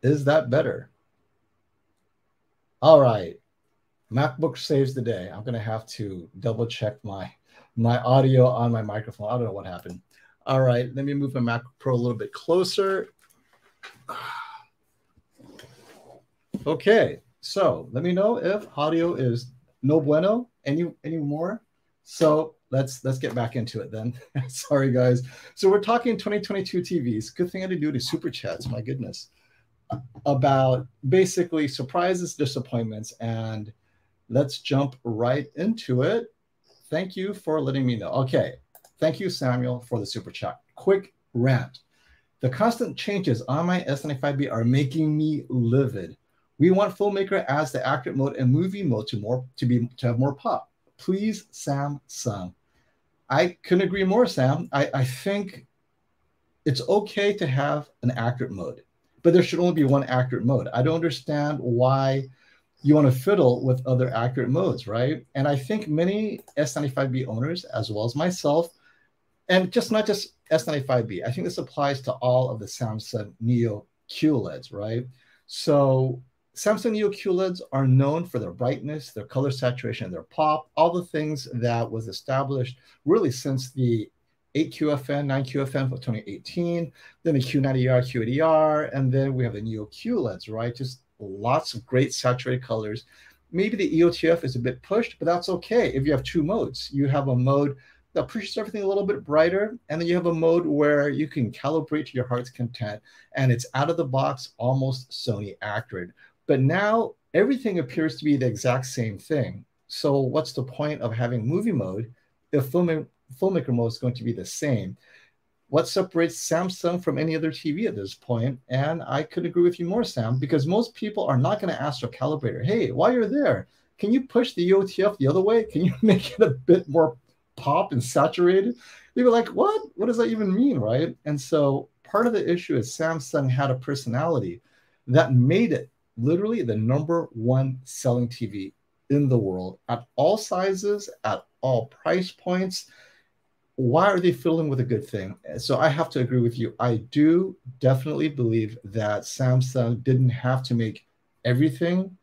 Is that better? All right. MacBook saves the day. I'm going to have to double check my audio on my microphone. I don't know what happened. All right. Let me move my MacBook Pro a little bit closer. Okay. So let me know if audio is no bueno anymore. So let's get back into it then. Sorry, guys. So we're talking 2022 TVs. Good thing I didn't do any super chats. My goodness. About basically surprises, disappointments, and let's jump right into it. Thank you for letting me know. Okay. Thank you, Samuel, for the super chat. Quick rant. The constant changes on my S95B are making me livid. We want Filmmaker as the accurate mode and movie mode to have more pop. Please, Samsung. I couldn't agree more, Sam. I think it's okay to have an accurate mode, but there should only be one accurate mode. I don't understand why you want to fiddle with other accurate modes, right? And I think many S95B owners, as well as myself, and just not just S95B, I think this applies to all of the Samsung Neo QLEDs, right? So Samsung Neo QLEDs are known for their brightness, their color saturation, their pop, all the things that was established really since the 8QFN, 9QFN of 2018, then the Q90R, Q80R, and then we have the Neo QLEDs, right? Just lots of great saturated colors. Maybe the EOTF is a bit pushed, but that's okay. If you have two modes, you have a mode that pushes everything a little bit brighter, and then you have a mode where you can calibrate to your heart's content, and it's out of the box, almost Sony accurate. But now everything appears to be the exact same thing. So what's the point of having movie mode if filmmaker mode is going to be the same? What separates Samsung from any other TV at this point? And I could agree with you more, Sam, because most people are not going to ask their calibrator, hey, while you're there, can you push the EOTF the other way? Can you make it a bit more pop and saturated? They were like, what? What does that even mean, right? And so part of the issue is Samsung had a personality that made it literally the #1 selling TV in the world at all sizes, at all price points. Why are they fiddling with a good thing? So I have to agree with you. I do definitely believe that Samsung didn't have to make everything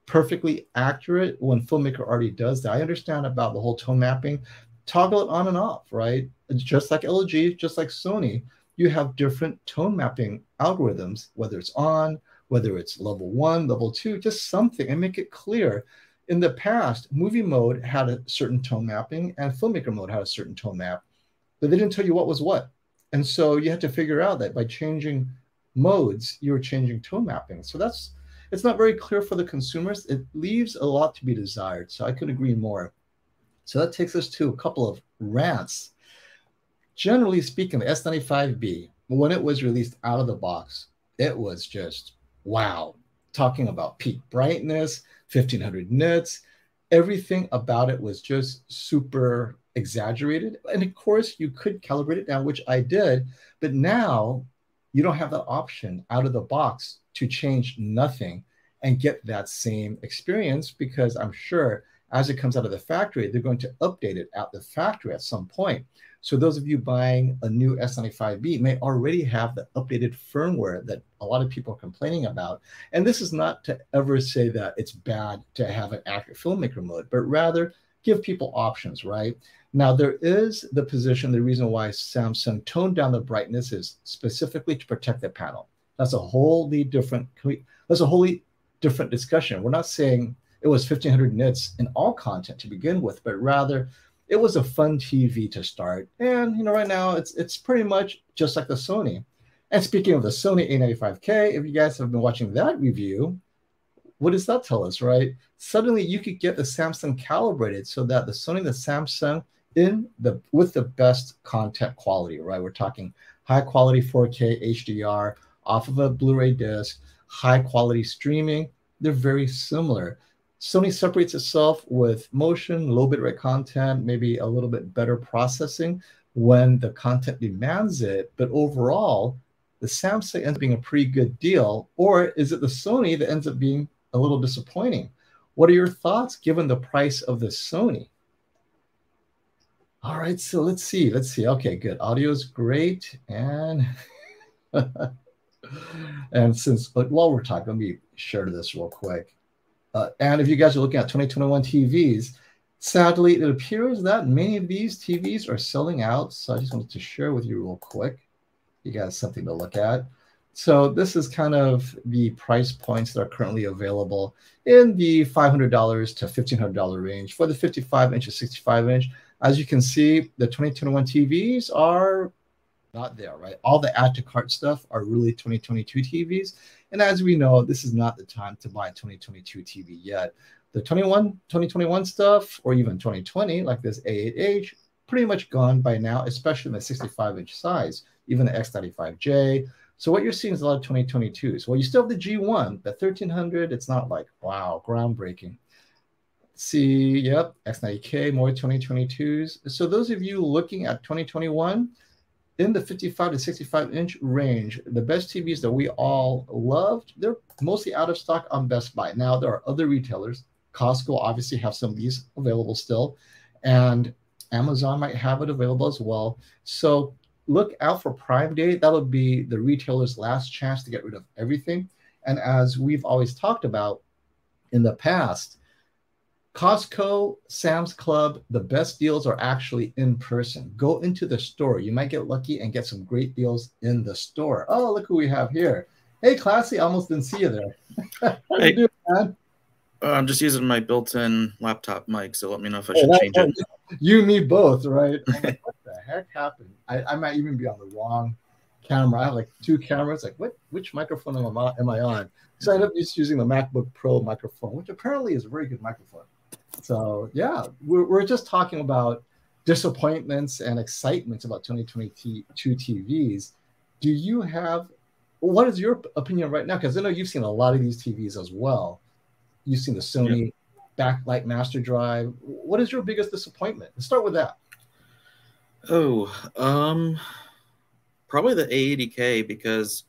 perfectly accurate when filmmaker already does that. I understand about the whole tone mapping, toggle it on and off, right? Just like LG, just like Sony, you have different tone mapping algorithms, whether it's on, whether it's level 1, level 2, just something, and make it clear. In the past, movie mode had a certain tone mapping and filmmaker mode had a certain tone map, but they didn't tell you what was what. And so you had to figure out that by changing modes, you were changing tone mapping. So it's not very clear for the consumers. It leaves a lot to be desired. So I could agree more. So that takes us to a couple of rants. Generally speaking, the S95B, when it was released out of the box, it was just, wow. Talking about peak brightness, 1500 nits, everything about it was just super exaggerated. And of course, you could calibrate it down, which I did. But now you don't have that option out of the box to change nothing and get that same experience, because I'm sure as it comes out of the factory, they're going to update it at the factory at some point. So those of you buying a new S95B may already have the updated firmware that a lot of people are complaining about. And this is not to ever say that it's bad to have an accurate filmmaker mode, but rather give people options, right? Now, there is the position, the reason why Samsung toned down the brightness is specifically to protect the panel. That's a wholly different discussion. We're not saying it was 1500 nits in all content to begin with, but rather it was a fun TV to start. And, right now it's pretty much just like the Sony. And speaking of the Sony A95K, if you guys have been watching that review, what does that tell us, right? Suddenly you could get the Samsung calibrated so that the Sony and the Samsung with the best content quality, right? We're talking high quality 4K HDR off of a Blu-ray disc, high quality streaming. They're very similar. Sony separates itself with motion, low bitrate content, maybe a little bit better processing when the content demands it. But overall, the Samsung ends up being a pretty good deal. Or is it the Sony that ends up being a little disappointing? What are your thoughts given the price of the Sony? All right, so let's see. Okay, good. Audio is great. And And since, but while we're talking, let me share this real quick. And if you guys are looking at 2021 TVs, sadly, it appears that many of these TVs are selling out. So I just wanted to share with you real quick. You guys something to look at. So this is kind of the price points that are currently available in the $500 to $1,500 range for the 55-inch and 65-inch. As you can see, the 2021 TVs are not there, right? All the add to cart stuff are really 2022 TVs. And as we know, this is not the time to buy a 2022 TV yet. The 2021 stuff, or even 2020, like this A8H, pretty much gone by now, especially in the 65-inch size, even the X95J. So what you're seeing is a lot of 2022s. Well, you still have the G1, the 1300. It's not like, wow, groundbreaking. See, yep, X90K, more 2022s. So those of you looking at 2021, in the 55 to 65-inch range, the best TVs that we all loved, they're mostly out of stock on Best Buy. Now, there are other retailers. Costco obviously have some of these available still, and Amazon might have it available as well. So look out for Prime Day. That'll be the retailer's last chance to get rid of everything. And as we've always talked about in the past, Costco, Sam's Club, the best deals are actually in person. Go into the store. You might get lucky and get some great deals in the store. Oh, look who we have here. Hey, Classy, I almost didn't see you there. How you doing, man? I'm just using my built-in laptop mic, so let me know if I should change it. You and me both, right? I'm like, what the heck happened? I might even be on the wrong camera. I have like two cameras. Like, which microphone am I on? So I ended up just using the MacBook Pro microphone, which apparently is a very good microphone. So yeah, we're just talking about disappointments and excitements about 2022 TVs. Do you have, what is your opinion right now? Because I know you've seen a lot of these TVs as well. You've seen the Sony backlight master drive. What is your biggest disappointment? Let's start with that. Oh, probably the A80K, because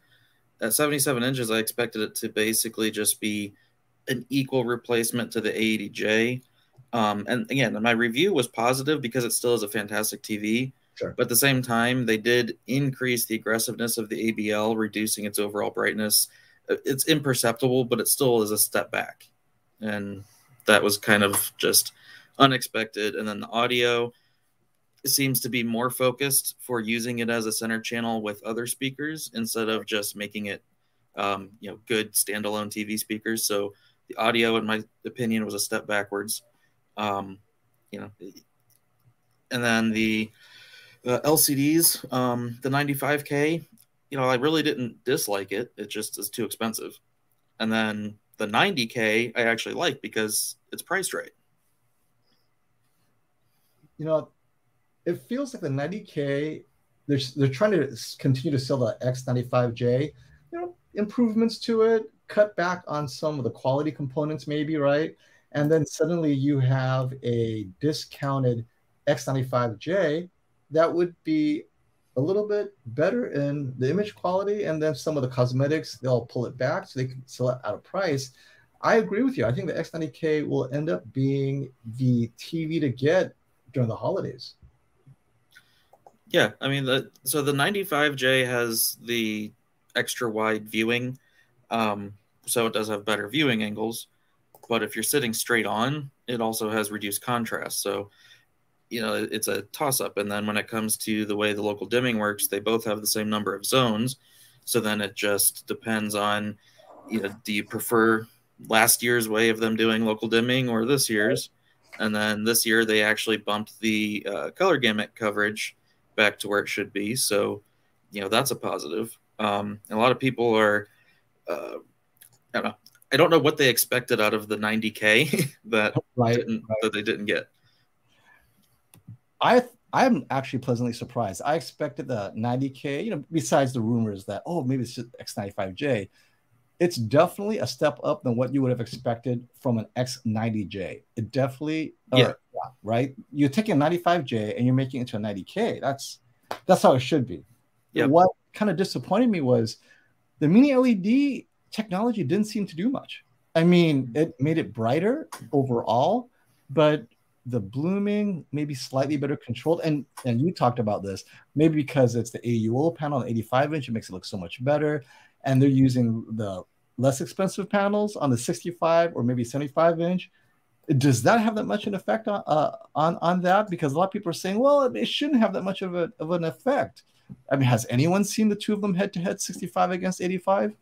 at 77 inches, I expected it to basically just be an equal replacement to the A80J. And again, my review was positive because it still is a fantastic TV. Sure. But at the same time, they did increase the aggressiveness of the ABL, reducing its overall brightness. It's imperceptible, but it still is a step back. And that was kind of just unexpected. And then the audio seems to be more focused for using it as a center channel with other speakers instead of just making it, good standalone TV speakers. So the audio, in my opinion, was a step backwards. And then the LCDs, the 95K, I really didn't dislike it. It just is too expensive. And then the 90K I actually like because it's priced right. It feels like the 90K, they're trying to continue to sell the X95J, improvements to it, cut back on some of the quality components maybe, right? And then suddenly you have a discounted X95J that would be a little bit better in the image quality, and then some of the cosmetics, they'll pull it back so they can sell it at a price. I agree with you. I think the X90K will end up being the TV to get during the holidays. Yeah, I mean, so the 95J has the extra wide viewing, so it does have better viewing angles. But if you're sitting straight on, it also has reduced contrast. So, it's a toss-up. And then when it comes to the way the local dimming works, they both have the same number of zones. So then it just depends on, do you prefer last year's way of them doing local dimming or this year's? And then this year they actually bumped the color gamut coverage back to where it should be. So, that's a positive. A lot of people are, I don't know what they expected out of the 90K that they didn't get. I'm actually pleasantly surprised. I expected the 90K, besides the rumors that, maybe it's just X95J. It's definitely a step up than what you would have expected from an X90J. It definitely, right? You're taking a 95J and you're making it to a 90K. That's how it should be. Yep. What kind of disappointed me was the mini LED technology didn't seem to do much. I mean, it made it brighter overall, but the blooming maybe slightly better controlled. And you talked about this, maybe because it's the AUO panel on 85-inch, it makes it look so much better. and they're using the less expensive panels on the 65 or maybe 75 inch, does that have that much an effect on that? Because a lot of people are saying, well, it shouldn't have that much of an effect. I mean, has anyone seen the two of them head to head, 65 against 85?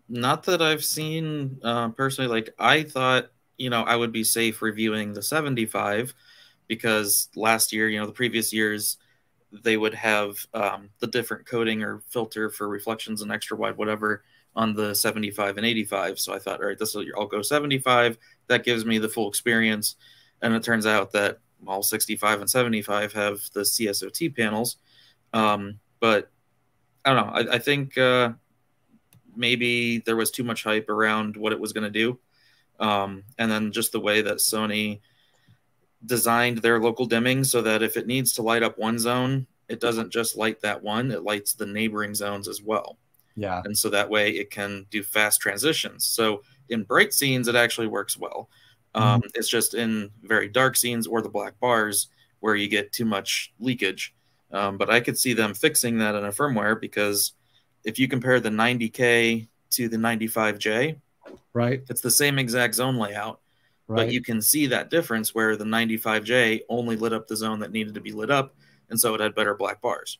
Not that I've seen personally. Like, I thought, you know, I would be safe reviewing the 75 because last year, you know, the previous years, they would have the different coating or filter for reflections and extra wide, whatever, on the 75 and 85. So I thought, all right, I'll go 75. That gives me the full experience. And it turns out that all 65 and 75 have the CSOT panels. But I don't know. I think maybe there was too much hype around what it was going to do. And then just the way that Sony designed their local dimming so that if it needs to light up one zone, it doesn't just light that one, it lights the neighboring zones as well. Yeah. And so that way it can do fast transitions. So in bright scenes, it actually works well. It's just in very dark scenes or the black bars where you get too much leakage. But I could see them fixing that in a firmware, because if you compare the 90K to the 95J, right, it's the same exact zone layout. Right. But you can see that difference where the 95J only lit up the zone that needed to be lit up, and so it had better black bars.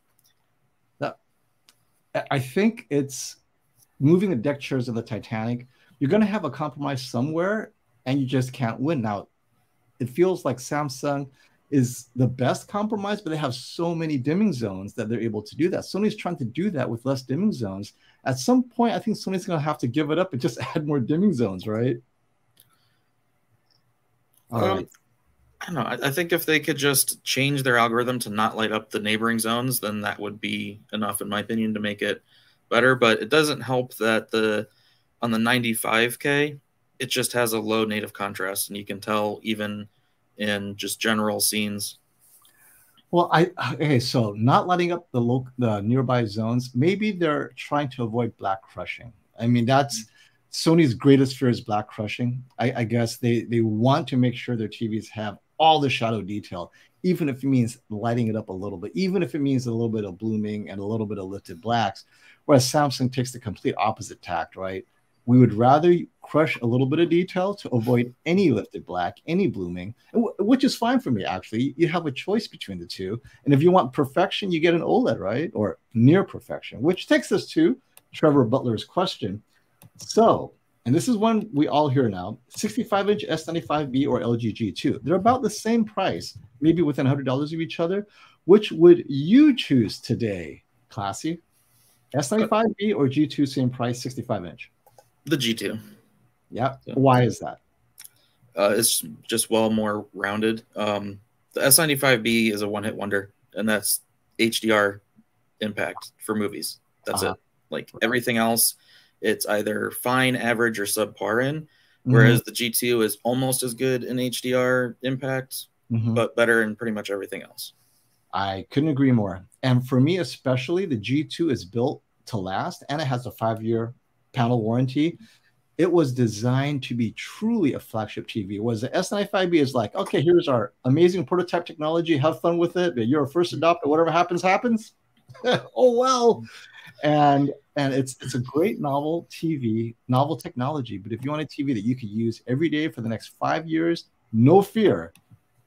I think it's moving the deck chairs of the Titanic. You're going to have a compromise somewhere, and you just can't win. Now, it feels like Samsung is the best compromise, but they have so many dimming zones that they're able to do that. Sony's trying to do that with less dimming zones. At some point, I think Sony's going to have to give it up and just add more dimming zones, right? All right. I don't know. I think if they could just change their algorithm to not light up the neighboring zones, then that would be enough, in my opinion, to make it better. But it doesn't help that on the 95K, it just has a low native contrast, and you can tell even in just general scenes. Well, okay, so not lighting up the nearby zones, maybe they're trying to avoid black crushing. I mean, that's Sony's greatest fear is black crushing. I guess they want to make sure their TVs have all the shadow detail, even if it means lighting it up a little bit, even if it means a little bit of blooming and a little bit of lifted blacks, whereas Samsung takes the complete opposite tact, right? We would rather crush a little bit of detail to avoid any lifted black, any blooming, which is fine for me, actually. You have a choice between the two. And if you want perfection, you get an OLED, right? Or near perfection, which takes us to Trevor Butler's question. So, and this is one we all hear now, 65-inch S95B or LG G2. They're about the same price, maybe within $100 of each other. Which would you choose today, Classy? S95B or G2, same price, 65-inch? The G2. Yeah. Why is that? It's just more rounded. The S95B is a one-hit wonder, and that's HDR impact for movies. That's it. Like everything else, it's either fine, average, or subpar in, whereas the G2 is almost as good in HDR impact, but better in pretty much everything else. I couldn't agree more. And for me especially, the G2 is built to last, and it has a 5-year panel warranty. It was designed to be truly a flagship TV. Whereas the S95B is like, okay, here's our amazing prototype technology. Have fun with it. You're a first adopter. Whatever happens, happens. Oh, well. And it's a great novel TV, novel technology. But if you want a TV that you could use every day for the next 5 years, no fear,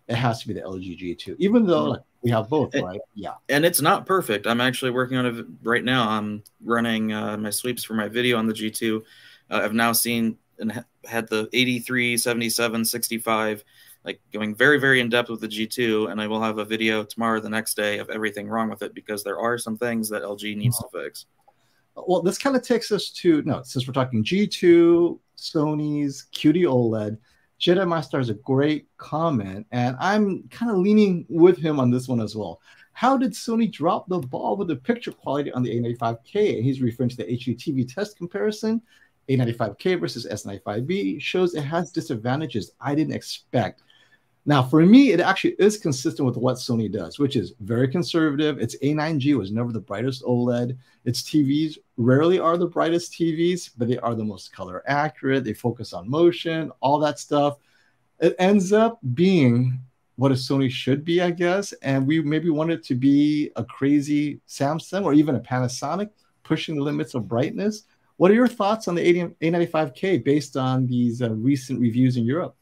it has to be the LG G2, even though we have both, right? Yeah. And it's not perfect. I'm actually working on it right now. I'm running my sweeps for my video on the G2. I've now seen and had the 83, 77, 65, like going very, very in depth with the G2. And I will have a video tomorrow or the next day of everything wrong with it, because there are some things that LG needs to fix. Well, this kind of takes us to, since we're talking G2, Sony's QD OLED, Jedi Master has a great comment, and I'm kind of leaning with him on this one as well. How did Sony drop the ball with the picture quality on the A95K? And he's referring to the HDTV test comparison. A95K versus S95B shows it has disadvantages I didn't expect. Now, for me, it actually is consistent with what Sony does, which is very conservative. Its A9G was never the brightest OLED. Its TVs rarely are the brightest TVs, but they are the most color accurate. They focus on motion, all that stuff. It ends up being what a Sony should be, I guess. And we maybe want it to be a crazy Samsung or even a Panasonic pushing the limits of brightness. What are your thoughts on the A95K based on these recent reviews in Europe?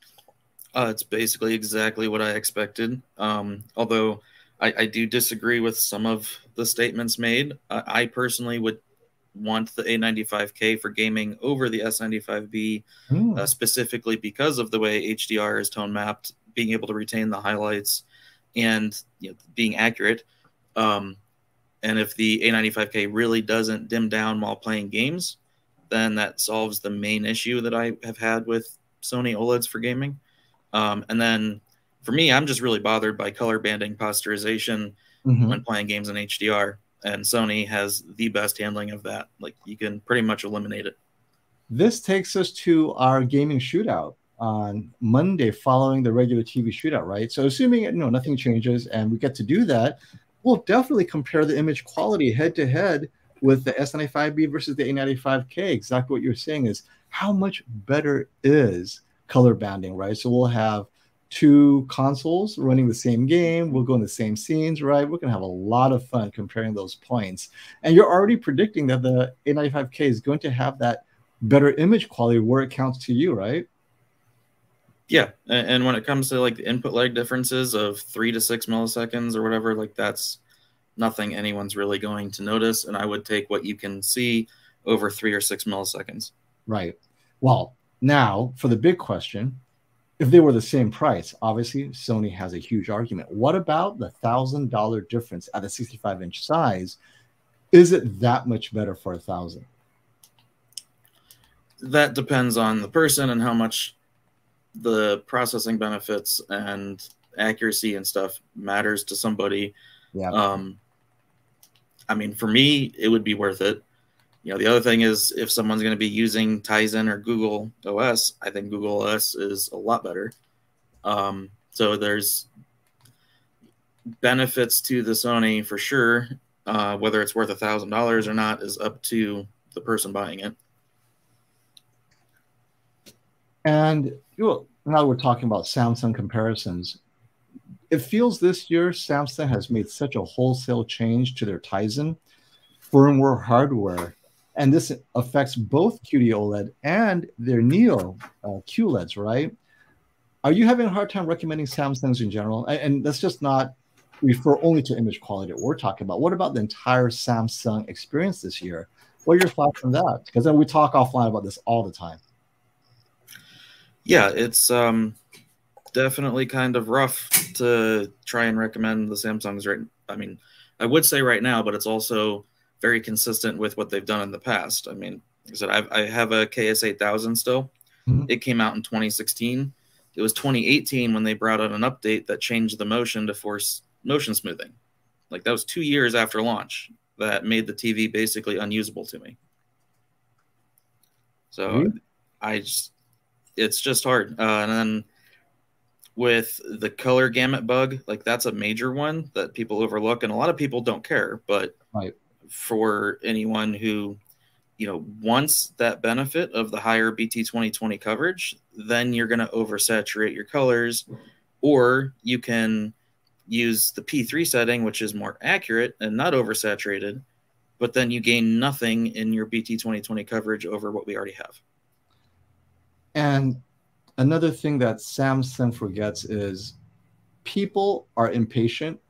It's basically exactly what I expected. Although I do disagree with some of the statements made. I personally would want the A95K for gaming over the S95B, specifically because of the way HDR is tone mapped, being able to retain the highlights, and being accurate. And if the A95K really doesn't dim down while playing games, then that solves the main issue that I have had with Sony OLEDs for gaming. And then for me, I'm just really bothered by color banding posterization when playing games in HDR. And Sony has the best handling of that. Like, you can pretty much eliminate it. This takes us to our gaming shootout on Monday following the regular TV shootout, right? So assuming nothing changes and we get to do that, we'll definitely compare the image quality head to head with the S95B versus the A95K. Exactly what you're saying is how much better is color banding, right? So we'll have two consoles running the same game. We'll go in the same scenes, right? We're going to have a lot of fun comparing those points. And you're already predicting that the A95K is going to have that better image quality where it counts to you, right? Yeah. And when it comes to like the input lag differences of 3 to 6 milliseconds or whatever, like that's nothing anyone's really going to notice. And I would take what you can see over 3 or 6 milliseconds. Right. Well, now for the big question, if they were the same price, obviously Sony has a huge argument. What about the $1,000 difference at the 65-inch size? Is it that much better for $1,000? That depends on the person and how much the processing benefits and accuracy and stuff matters to somebody. Yeah. I mean, for me, it would be worth it. The other thing is if someone's going to be using Tizen or Google OS, I think Google OS is a lot better. So there's benefits to the Sony for sure. Whether it's worth $1,000 or not is up to the person buying it. And now we're talking about Samsung comparisons. It feels this year Samsung has made such a wholesale change to their Tizen firmware hardware. And this affects both QD OLED and their Neo QLEDs, right? Are you having a hard time recommending Samsungs in general? And let's just not refer only to image quality that we're talking about. What about the entire Samsung experience this year? What are your thoughts on that? Because then we talk offline about this all the time. Yeah, it's definitely kind of rough to try and recommend the Samsungs right. I mean, I would say right now, but it's also very consistent with what they've done in the past. I mean, like I said, I have a KS8000 still. It came out in 2016. It was 2018 when they brought out an update that changed the motion to force motion smoothing. Like, that was 2 years after launch that made the TV basically unusable to me. So it's just hard. And then with the color gamut bug, like that's a major one that people overlook, and a lot of people don't care. But for anyone who wants that benefit of the higher BT 2020 coverage, then you're going to oversaturate your colors, or you can use the P3 setting, which is more accurate and not oversaturated, but then you gain nothing in your BT 2020 coverage over what we already have. And another thing that Samsung forgets is people are impatient.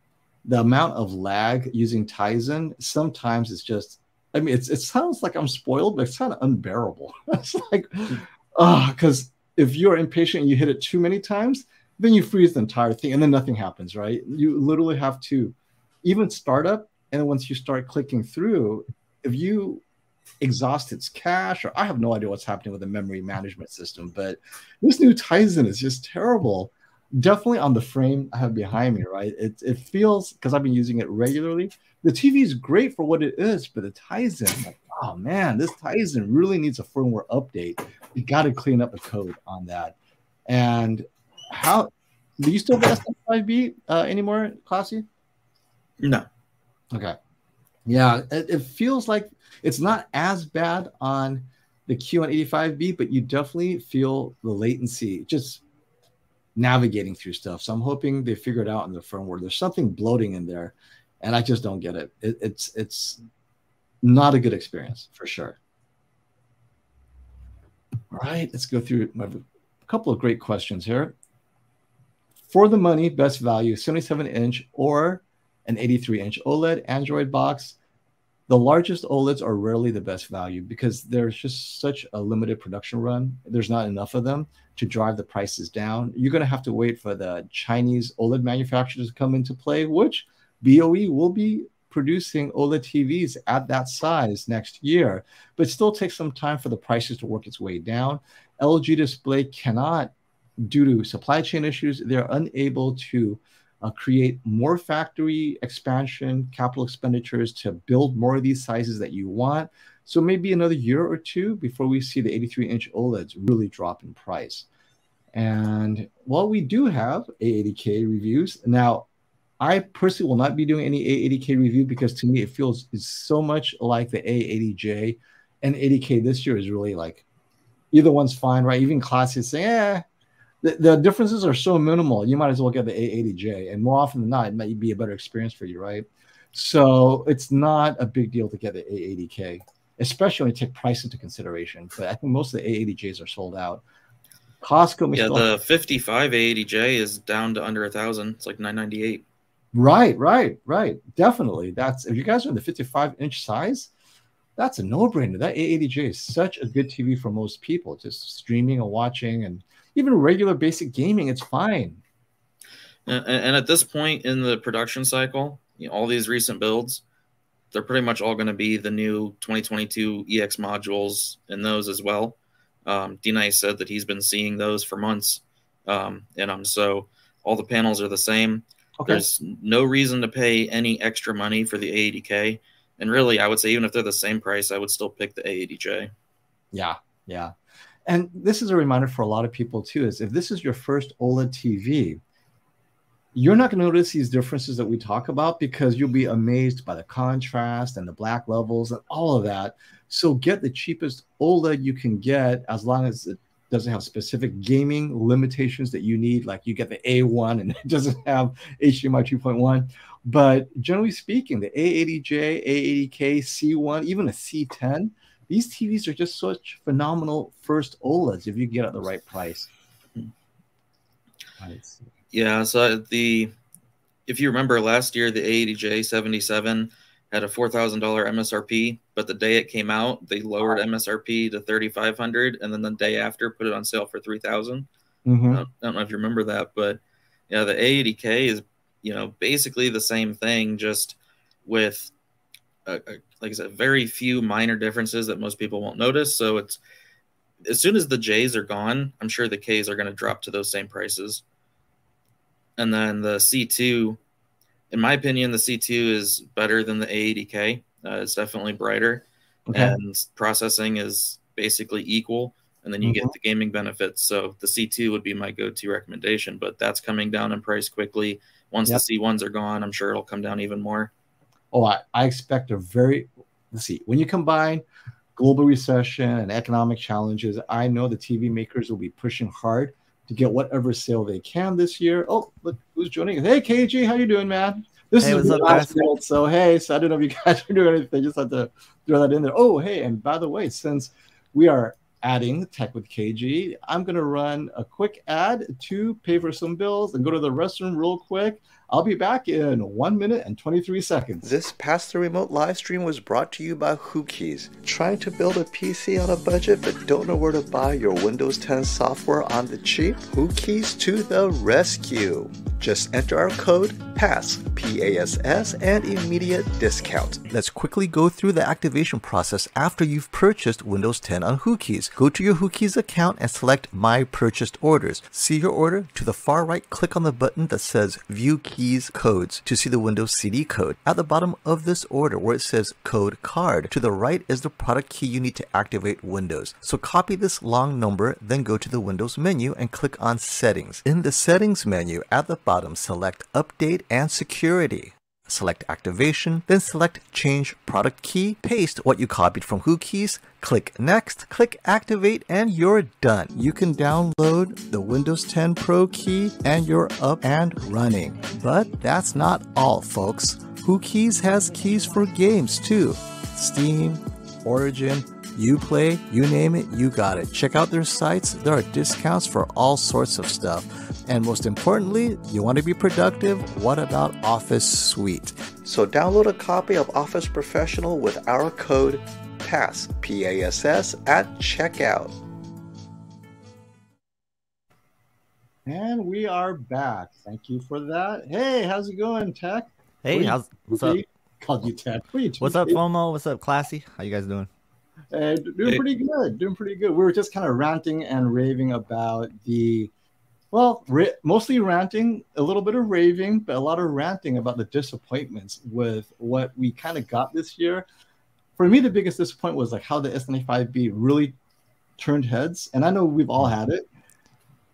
The amount of lag using Tizen sometimes is just, I mean, it sounds like I'm spoiled, but it's kind of unbearable. It's like, because if you're impatient and you hit it too many times, then you freeze the entire thing and then nothing happens, right? You literally have to even start up, and once you start clicking through, if you exhaust its cache, or I have no idea what's happening with the memory management system, but this new Tizen is just terrible. Definitely on the frame I have behind me, right? It feels, because I've been using it regularly, the TV is great for what it is, but the Tizen, like, oh man, this Tizen really needs a firmware update. You got to clean up the code on that. And how do you still have S95B anymore, Classy? No. Okay. Yeah, it feels like it's not as bad on the QN85B, but you definitely feel the latency just navigating through stuff. So I'm hoping they figure it out in the firmware. There's something bloating in there, and I just don't get it. It's not a good experience for sure. All right, let's go through a couple of great questions here. For the money, best value, 77-inch or an 83-inch OLED Android box. The largest OLEDs are rarely the best value because there's just such a limited production run. There's not enough of them to drive the prices down. You're going to have to wait for the Chinese OLED manufacturers to come into play, which BOE will be producing OLED TVs at that size next year, but it still takes some time for the prices to work its way down. LG Display cannot, due to supply chain issues, they're unable to create more factory expansion, capital expenditures to build more of these sizes that you want. So maybe another year or two before we see the 83-inch OLEDs really drop in price. And while we do have A80K reviews, now I personally will not be doing any A80K review because to me it feels it's so much like the A80J, and 80K this year is really like either one's fine, right? Even Classy is saying, the differences are so minimal. You might as well get the A80J, and more often than not, it might be a better experience for you, right? So it's not a big deal to get the A80K, especially when you take price into consideration. But I think most of the A80Js are sold out. Costco, yeah, the 55 A80J is down to under 1,000. It's like 998. Right. Definitely. That's if you guys are in the 55-inch size, that's a no-brainer. That A80J is such a good TV for most people, just streaming and watching, and even regular basic gaming, it's fine. And at this point in the production cycle, all these recent builds, they're pretty much all going to be the new 2022 EX modules in those as well. D-Nice said that he's been seeing those for months in them. So all the panels are the same. Okay. There's no reason to pay any extra money for the A80K. And really, I would say even if they're the same price, I would still pick the A80J. Yeah. And this is a reminder for a lot of people too, is if this is your first OLED TV, you're not going to notice these differences that we talk about because you'll be amazed by the contrast and the black levels and all of that. So get the cheapest OLED you can get, as long as it doesn't have specific gaming limitations that you need, like you get the A1 and it doesn't have HDMI 2.1. But generally speaking, the A80J, A80K, C1, even a C10, these TVs are just such phenomenal first OLEDs if you get at the right price. Yeah, so if you remember last year, the A80J 77 had a $4,000 MSRP, but the day it came out, they lowered MSRP to $3,500, and then the day after put it on sale for $3,000. I don't know if you remember that, but yeah, the A80K is basically the same thing, just with like I said, very few minor differences that most people won't notice. So it's as soon as the J's are gone, I'm sure the K's are going to drop to those same prices. And then the C2, in my opinion, the C2 is better than the A80K. It's definitely brighter, and processing is basically equal. And then you get the gaming benefits. So the C2 would be my go-to recommendation, but that's coming down in price quickly. Once the C1s are gone, I'm sure it'll come down even more. Oh, I expect a very, let's see, when you combine global recession and economic challenges, I know the TV makers will be pushing hard to get whatever sale they can this year. Oh, look who's joining us. Hey, KG, how you doing, man? This is the last build, so hey, so I don't know if you guys are doing anything. Just had to throw that in there. Oh, hey, and by the way, since we are adding Tech with KG, I'm going to run a quick ad to pay for some bills and go to the restroom real quick. I'll be back in 1 minute and 23 seconds. This Pass the Remote live stream was brought to you by Hookeys. Trying to build a PC on a budget but don't know where to buy your Windows 10 software on the cheap? Hookeys to the rescue. Just enter our code PASS, P-A-S-S, and immediate discount. Let's quickly go through the activation process after you've purchased Windows 10 on Hookeys. Go to your Hookeys account and select My Purchased Orders. See your order. To the far right, click on the button that says View Keys Codes to see the Windows CD code. At the bottom of this order where it says Code Card, to the right is the product key you need to activate Windows. So copy this long number, then go to the Windows menu and click on Settings. In the Settings menu at the bottom, select Update and Security. Select activation, then select change product key, paste what you copied from Whokeys, click next, click activate, and you're done. You can download the Windows 10 Pro key and you're up and running. But that's not all, folks. Whokeys has keys for games too. Steam, Origin, Uplay, you name it, you got it. Check out their sites. There are discounts for all sorts of stuff. And most importantly, you want to be productive? What about Office Suite? So download a copy of Office Professional with our code PASS, P-A-S-S, at checkout. And we are back. Thank you for that. Hey, how's it going, Tech? Hey, what's up? Called you Tech. What's up, FOMO? What's up, Classy? How you guys doing? Doing pretty good. Doing pretty good. We were just kind of ranting and raving about the, well, mostly ranting, a little bit of raving, but a lot of ranting about the disappointments with what we kind of got this year. For me, the biggest disappointment was like how the S95B really turned heads. And I know we've all had it.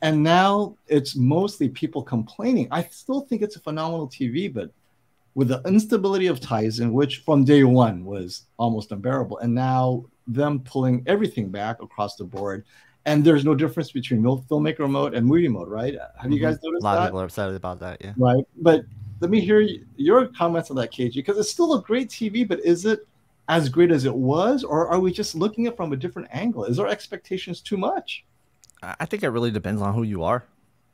And now it's mostly people complaining. I still think it's a phenomenal TV, but with the instability of Tizen, which from day one was almost unbearable, and now them pulling everything back across the board, and there's no difference between filmmaker mode and movie mode, right? Have you guys noticed that? A lot of people are upset about that, yeah. Right, but let me hear your comments on that, KG, because it's still a great TV, but is it as great as it was, or are we just looking at it from a different angle? Is our expectations too much? I think it really depends on who you are.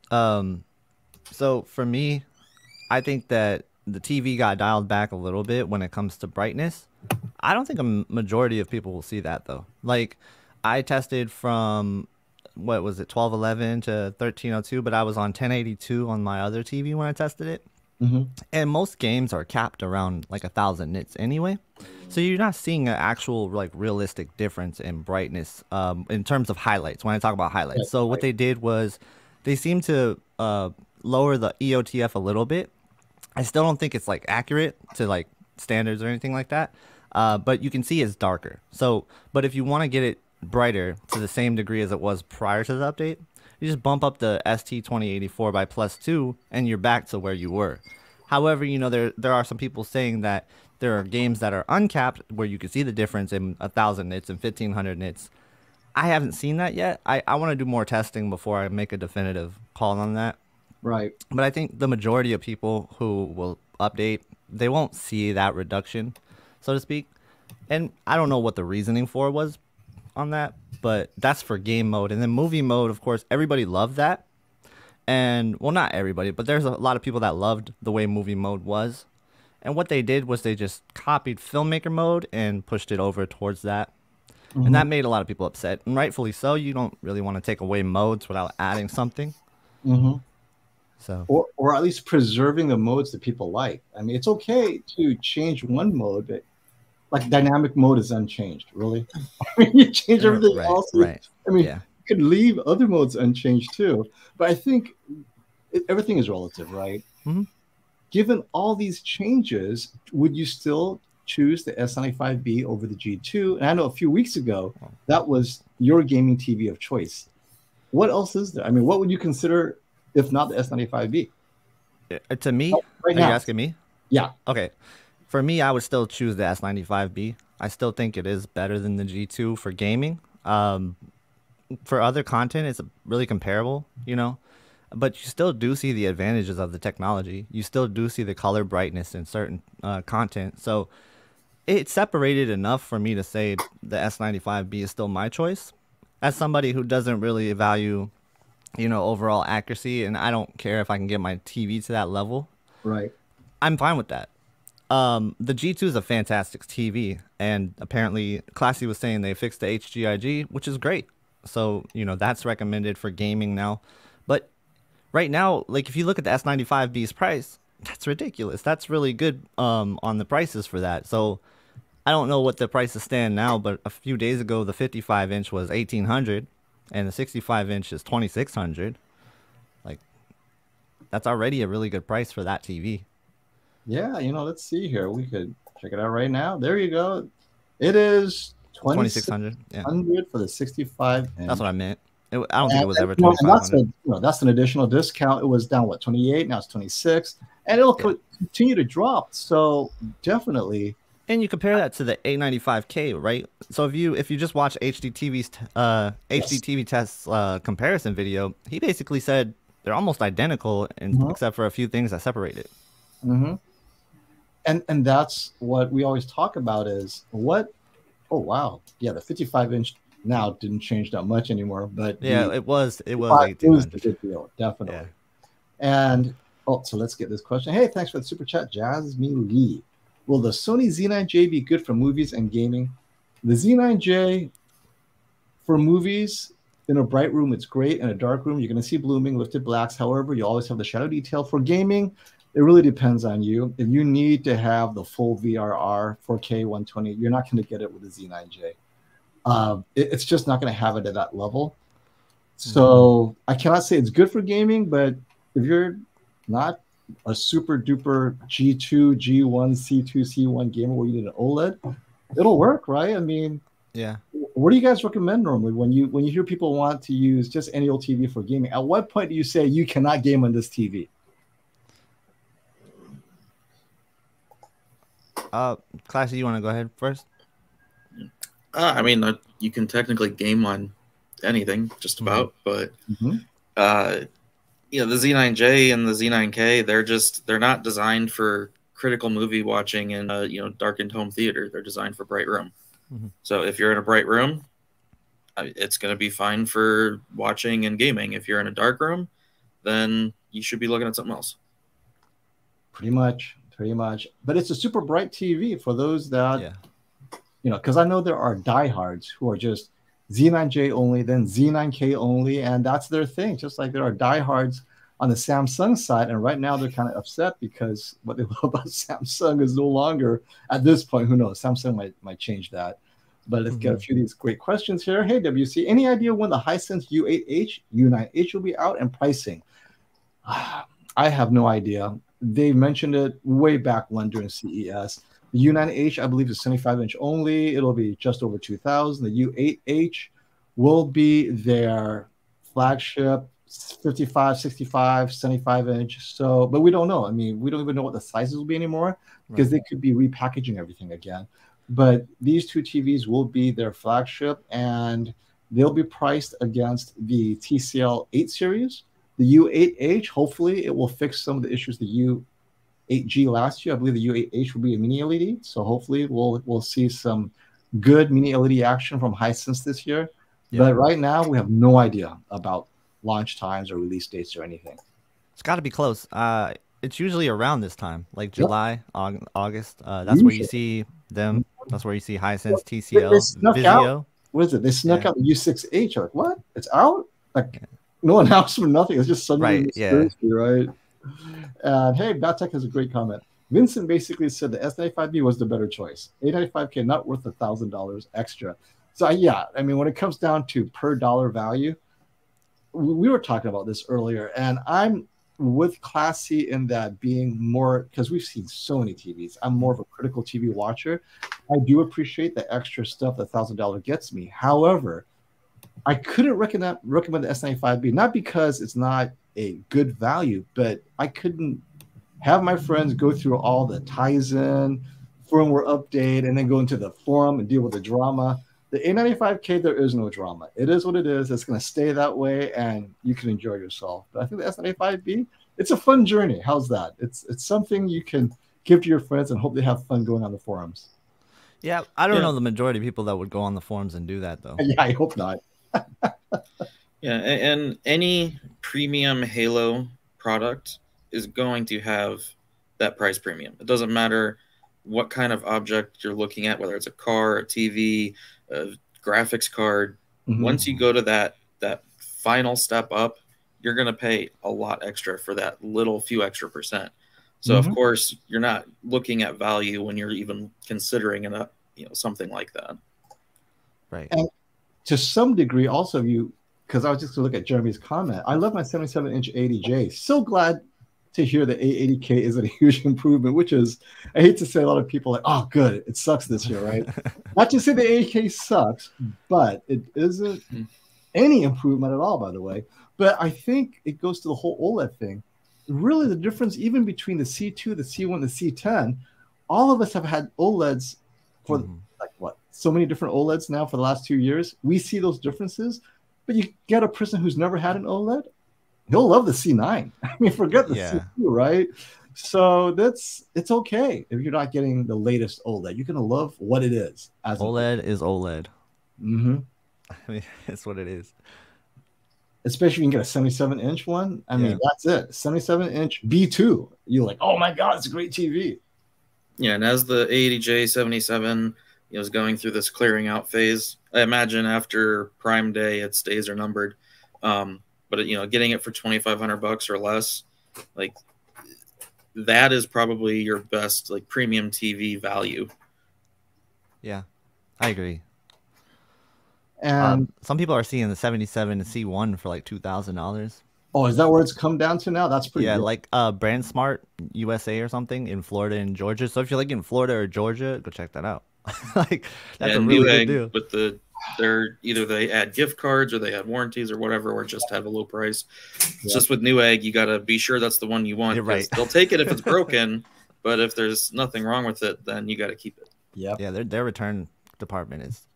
So for me, I think that the TV got dialed back a little bit when it comes to brightness. I don't think a majority of people will see that though. Like I tested from, what was it, 1211 to 1302, but I was on 1082 on my other TV when I tested it. And most games are capped around like 1,000 nits anyway. So you're not seeing an actual like realistic difference in brightness in terms of highlights when I talk about highlights. So what they did was they seemed to lower the EOTF a little bit. I still don't think it's like accurate to like standards or anything like that. But you can see it's darker. So, but if you want to get it brighter to the same degree as it was prior to the update, you just bump up the ST2084 by +2 and you're back to where you were. However, you know, there are some people saying that there are games that are uncapped where you can see the difference in 1,000 nits and 1,500 nits. I haven't seen that yet. I want to do more testing before I make a definitive call on that. Right. But I think the majority of people who will update, they won't see that reduction, so to speak. And I don't know what the reasoning for was on that, but that's for game mode. And then movie mode, of course, everybody loved that. And, well, not everybody, but there's a lot of people that loved the way movie mode was. And what they did was they just copied filmmaker mode and pushed it over towards that. And that made a lot of people upset. And rightfully so. You don't really want to take away modes without adding something. So, or at least preserving the modes that people like. I mean, it's okay to change one mode, but like dynamic mode is unchanged, really. I mean, you change everything else. I mean, you could leave other modes unchanged too. But I think everything is relative, right? Given all these changes, would you still choose the S95B over the G2? And I know a few weeks ago, that was your gaming TV of choice. What else is there? I mean, what would you consider if not the S95B? To me? Right now. Are you asking me? Yeah. Okay. For me, I would still choose the S95B. I still think it is better than the G2 for gaming. For other content, it's really comparable, you know. But you still do see the advantages of the technology. You still do see the color brightness in certain content. So it's separated enough for me to say the S95B is still my choice. As somebody who doesn't really value, you know, overall accuracy, and I don't care if I can get my TV to that level. Right. I'm fine with that. The G2 is a fantastic TV, and apparently Classy was saying they fixed the HGIG, which is great. So, you know, that's recommended for gaming now. But right now, like if you look at the S95B's price, that's ridiculous. That's really good on the prices for that. So I don't know what the prices stand now, but a few days ago, the 55-inch was $1,800 and the 65-inch is $2,600. Like, that's already a really good price for that TV. Yeah, you know, let's see here. We could check it out right now. There you go. It is $2,600 for the 65 inch. That's what I meant. I don't think it was ever and 2500. That's an additional discount. It was down, what, 28? Now it's 26. And it'll continue to drop. So definitely. And you compare that to the A95K, right? So if you just watch HDTV Test's comparison video, he basically said they're almost identical, except for a few things that separate it. And that's what we always talk about is what. Oh wow, yeah, the 55-inch now didn't change that much anymore, but yeah, it was 1800. A good deal, definitely. Yeah. And so let's get this question. Hey, thanks for the super chat, Jasmine Lee. Will the Sony Z9J be good for movies and gaming? The Z9J for movies in a bright room, it's great. In a dark room, you're going to see blooming, lifted blacks. However, you always have the shadow detail. For gaming, it really depends on you. If you need to have the full VRR 4K 120, you're not going to get it with the Z9J. It's just not going to have it at that level. So I cannot say it's good for gaming, but if you're not a super duper G2, G1, C2, C1 gamer where you need an OLED, it'll work, right? I mean, yeah. What do you guys recommend normally when you hear people want to use just any old TV for gaming? At what point do you say you cannot game on this TV? Classy, you want to go ahead first? I mean, you can technically game on anything, just about, but the Z9J and the Z9K, they're not designed for critical movie watching in darkened home theater. They're designed for bright room. So if you're in a bright room, it's going to be fine for watching and gaming. If you're in a dark room, then you should be looking at something else. Pretty much. But it's a super bright TV for those that, because I know there are diehards who are just Z9J only, then Z9K only, and that's their thing. Just like there are diehards on the Samsung side, and right now they're kind of upset because what they love about Samsung is no longer, at this point, who knows, Samsung might change that. But let's get a few of these great questions here. Hey, WC, any idea when the Hisense U8H, U9H will be out and pricing? I have no idea. They mentioned it way back when during CES. The U9H, I believe, is 75-inch only. It'll be just over $2,000. The U8H will be their flagship 55, 65, 75-inch. So, but we don't know. I mean, we don't even know what the sizes will be anymore because they could be repackaging everything again. But these two TVs will be their flagship, and they'll be priced against the TCL 8 series. The U8H, hopefully, it will fix some of the issues the U8G last year. I believe the U8H will be a mini LED, so hopefully we'll see some good mini LED action from Hisense this year. But right now, we have no idea about launch times or release dates or anything. It's got to be close. It's usually around this time, like July, August. That's where you see them. That's where you see Hisense, TCL, Vizio. What is it? They snuck out the U6H. Like, what? It's out? Like, no announcement, nothing. It's just suddenly right? And hey, Batek has a great comment. Vincent basically said the S95B was the better choice. A95K not worth $1,000 extra. So yeah, I mean, when it comes down to per dollar value, we were talking about this earlier, and I'm with Classy in that being more, because we've seen so many TVs. I'm more of a critical TV watcher. I do appreciate the extra stuff that $1,000 gets me. However, I couldn't recommend the S95B, not because it's not a good value, but I couldn't have my friends go through all the Tizen, firmware update, and then go into the forum and deal with the drama. The A95K, there is no drama. It is what it is. It's going to stay that way, and you can enjoy yourself. But I think the S95B, it's a fun journey. How's that? It's something you can give to your friends and hope they have fun going on the forums. Yeah, I don't know the majority of people that would go on the forums and do that, though. Yeah, I hope not. Yeah, and any premium Halo product is going to have that price premium. It doesn't matter what kind of object you're looking at, whether it's a car, a TV, a graphics card. Once you go to that final step up, you're going to pay a lot extra for that few extra percent. So of course you're not looking at value when you're even considering something like that. Right. And to some degree, also because I was just going to look at Jeremy's comment. I love my 77-inch 80J. So glad to hear the A80K is a huge improvement, which is, I hate to say, a lot of people are like, oh, good, it sucks this year, right? Not to say the A80K sucks, but it isn't any improvement at all, by the way. But I think it goes to the whole OLED thing. Really, the difference even between the C2, the C1, the C10, all of us have had OLEDs for like what? So many different OLEDs now for the last 2 years. We see those differences, but you get a person who's never had an OLED, he'll love the C9. I mean, forget the C2, right? So it's okay if you're not getting the latest OLED. You're gonna love what it is. As OLED is OLED. Mm-hmm. I mean, it's what it is. Especially if you can get a 77-inch one. I mean, that's it. 77-inch B2. You're like, oh my god, it's a great TV. Yeah, and as the A80J 77 is going through this clearing out phase, I imagine after Prime Day its days are numbered. But getting it for $2,500 or less, like that is probably your best like premium TV value. Yeah, I agree. And some people are seeing the 77 C1 for like $2,000. Oh, is that where it's come down to now? That's pretty good. Like Brand Smart USA or something in Florida and Georgia. So if you're like in Florida or Georgia, go check that out. Like that's a really good deal. With either they add gift cards or they add warranties or whatever, or just have a low price. It's just with Newegg, you got to be sure that's the one you want. You're right. They'll take it if it's broken, but if there's nothing wrong with it, then you got to keep it. Yeah, their return department is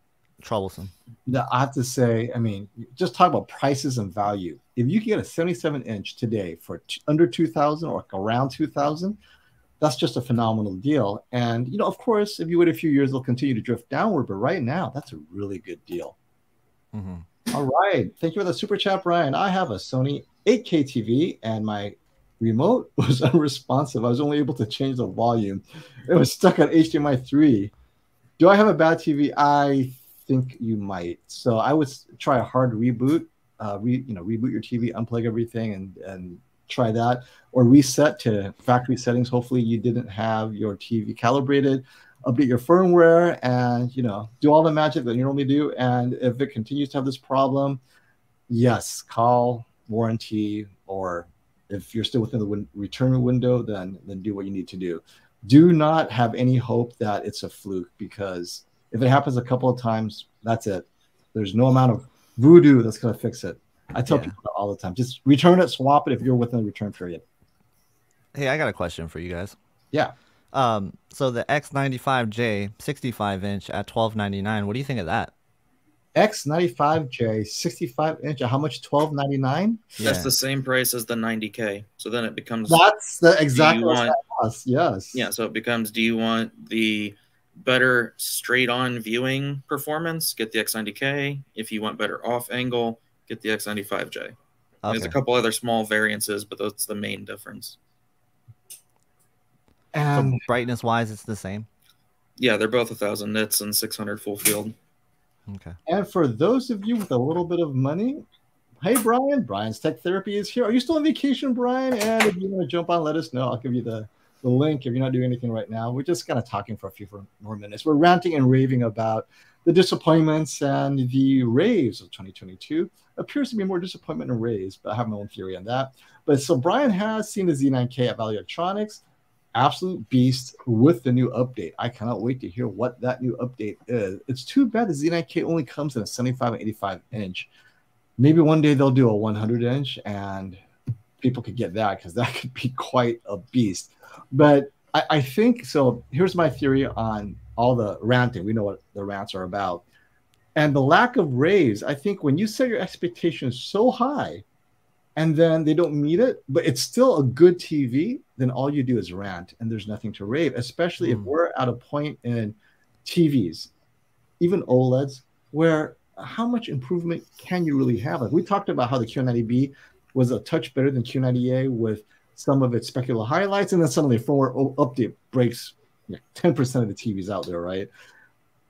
troublesome. Now, I have to say, I mean, just talk about prices and value. If you can get a 77-inch today for under $2,000 or around $2,000, that's just a phenomenal deal. And, of course, if you wait a few years, they'll continue to drift downward. But right now, that's a really good deal. All right. Thank you for the super chat, Brian. I have a Sony 8K TV, and my remote was unresponsive. I was only able to change the volume. It was stuck at HDMI 3. Do I have a bad TV? I think you might. So I would try a hard reboot. Reboot your TV, unplug everything, and try that, or reset to factory settings. Hopefully you didn't have your TV calibrated, update your firmware, and do all the magic that you normally do. And if it continues to have this problem, yes, call warranty, or if you're still within the return window, then do what you need to do. Do not have any hope that it's a fluke, because if it happens a couple of times, that's it. There's no amount of voodoo that's going to fix it. I tell people that all the time. Just return it, swap it if you're within the return period. Hey, I got a question for you guys. Yeah. So the X95J 65-inch at $1,299. What do you think of that? X95J 65-inch at how much? $1,299? That's the same price as the 90K. So then it becomes. That's the exact cost. Yes. Yeah. So it becomes. Do you want the better straight-on viewing performance? Get the X90K. If you want better off-angle, get the X95J. Okay. There's a couple other small variances, but that's the main difference. So brightness-wise, it's the same? Yeah, they're both 1,000 nits and 600 full field. Okay. And for those of you with a little bit of money, hey, Brian. Brian's Tech Therapy is here. Are you still on vacation, Brian? And if you want to jump on, let us know. I'll give you the link if you're not doing anything right now. We're just kind of talking for a few more minutes. We're ranting and raving about the disappointments and the raves of 2022. Appears to be more disappointment than raves, but I have my own theory on that. But so Brian has seen the Z9K at Value Electronics. Absolute beast with the new update. I cannot wait to hear what that new update is. It's too bad the Z9K only comes in a 75 and 85 inch. Maybe one day they'll do a 100 inch and people could get that, because that could be quite a beast. But I think, so here's my theory on all the ranting. We know what the rants are about. And the lack of raves, I think when you set your expectations so high and then they don't meet it, but it's still a good TV, then all you do is rant and there's nothing to rave, especially if we're at a point in TVs, even OLEDs, where how much improvement can you really have? Like we talked about how the QN90B was a touch better than Q90A with some of its specular highlights, and then suddenly a firmware update breaks 10% of the TVs out there, right?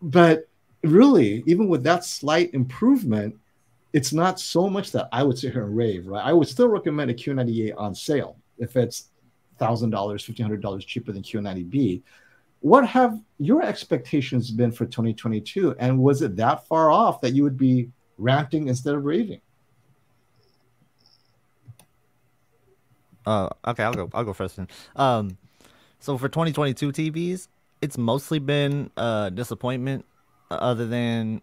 But really, even with that slight improvement, it's not so much that I would sit here and rave, right? I would still recommend a Q90A on sale if it's $1,000, $1,500 cheaper than Q90B. What have your expectations been for 2022? And was it that far off that you would be ranting instead of raving? Okay, I'll go first then. So for 2022 TVs, it's mostly been disappointment, other than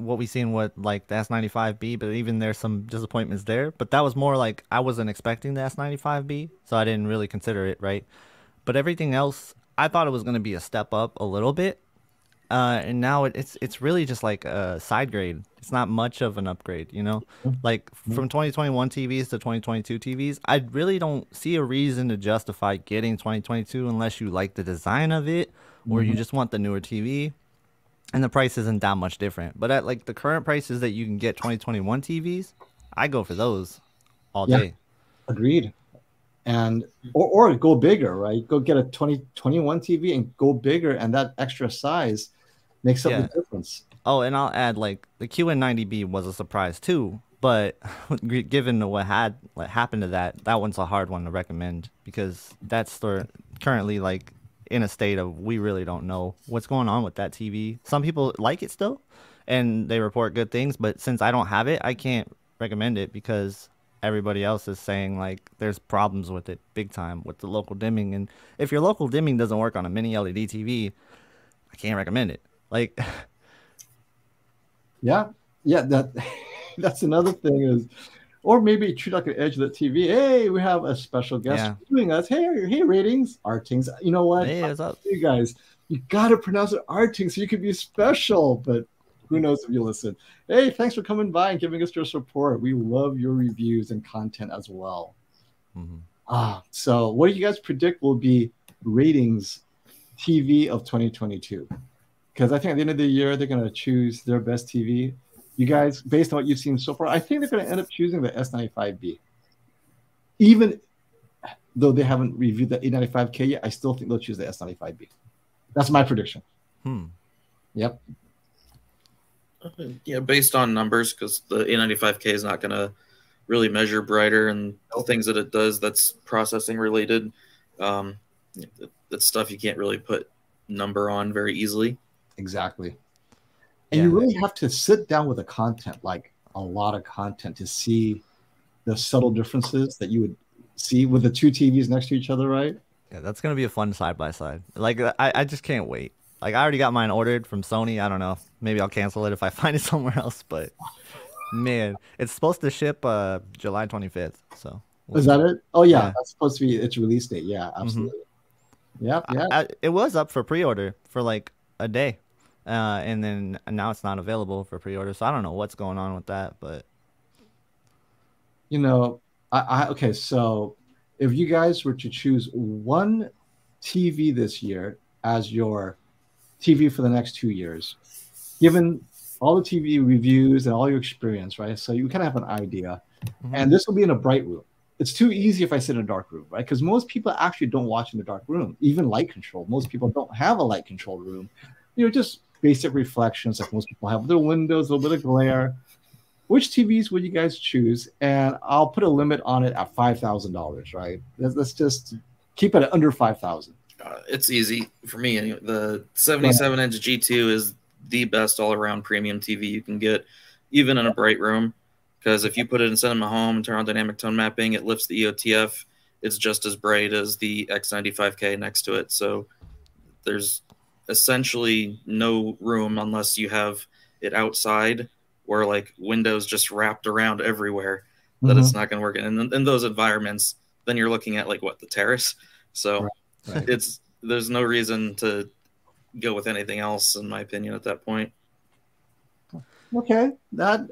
what we seen with like the S95B, but even there's some disappointments there. But that was more like I wasn't expecting the S95B, so I didn't really consider it, right? But everything else, I thought it was going to be a step up a little bit. And now it's really just like a side grade. It's not much of an upgrade, you know? Like from 2021 TVs to 2022 TVs, I really don't see a reason to justify getting 2022 unless you like the design of it or you just want the newer TV. And the price isn't that much different. But at like the current prices that you can get 2021 TVs, I go for those all day. Agreed. And or go bigger, right? Go get a 2021 TV and go bigger, and that extra size makes up the difference. Oh, and I'll add like the QN90B was a surprise too, but given what happened to that one's a hard one to recommend because that's currently like in a state of we really don't know what's going on with that TV. Some people like it still, and they report good things, but since I don't have it, I can't recommend it because everybody else is saying like there's problems with it big time with the local dimming. And if your local dimming doesn't work on a mini LED TV, I can't recommend it. Like, yeah, that's another thing is, or maybe treat like an edge of the TV. Hey, we have a special guest doing us. Hey, ratings, Artings. You know what? Hey, what's up? You guys, you got to pronounce it Artings so you can be special, but who knows if you listen. Hey, thanks for coming by and giving us your support. We love your reviews and content as well. So what do you guys predict will be ratings TV of 2022? Because I think at the end of the year, they're going to choose their best TV. You guys, based on what you've seen so far, I think they're going to end up choosing the S95B. Even though they haven't reviewed the A95K yet, I still think they'll choose the S95B. That's my prediction. Yep. Yeah, based on numbers, because the A95K is not going to really measure brighter, and the things that it does that's processing related. That's stuff you can't really put number on very easily. Exactly. And you really have to sit down with the content, like a lot of content, to see the subtle differences that you would see with the two TVs next to each other, right? Yeah, that's going to be a fun side-by-side. Like, I just can't wait. Like, I already got mine ordered from Sony. I don't know. Maybe I'll cancel it if I find it somewhere else. But, man, it's supposed to ship July 25th. So is that it? Oh, yeah. That's supposed to be its release date. Yeah, absolutely. Yeah. It was up for pre-order for, like, a day. And then now it's not available for pre-order. So I don't know what's going on with that. But, you know, okay, so if you guys were to choose one TV this year as your TV for the next 2 years, given all the TV reviews and all your experience, right? So you kind of have an idea. And this will be in a bright room. It's too easy if I sit in a dark room, right? Because most people actually don't watch in the dark room, even light control. Most people don't have a light controlled room. You know, just basic reflections like most people have with their windows, a little bit of glare. Which TVs would you guys choose? And I'll put a limit on it at $5,000, right? Let's just keep it at under $5,000. It's easy for me. Anyway. The 77-inch G2 is the best all-around premium TV you can get, even in a bright room. Because if you put it in cinema home and turn on dynamic tone mapping, it lifts the EOTF. It's just as bright as the X95K next to it. So there's essentially no room unless you have it outside where like windows just wrapped around everywhere that it's not going to work in those environments. Then you're looking at like what, the terrace. So there's no reason to go with anything else in my opinion at that point. Okay, that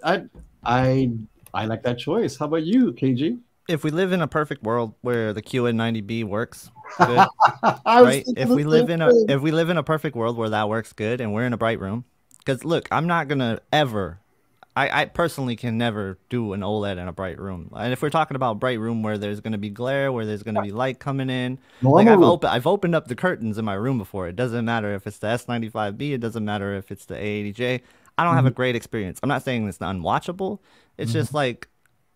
I like that choice. How about you, KG? If we live in a perfect world where the QN90B works good, right? If we live in a perfect world where that works good and we're in a bright room, because look, I'm not gonna ever, I personally can never do an OLED in a bright room. And if we're talking about bright room where there's gonna be glare, where there's gonna be light coming in, like I've opened up the curtains in my room before. It doesn't matter if it's the S95B, it doesn't matter if it's the A80J. I don't have a great experience. I'm not saying it's unwatchable. It's just like,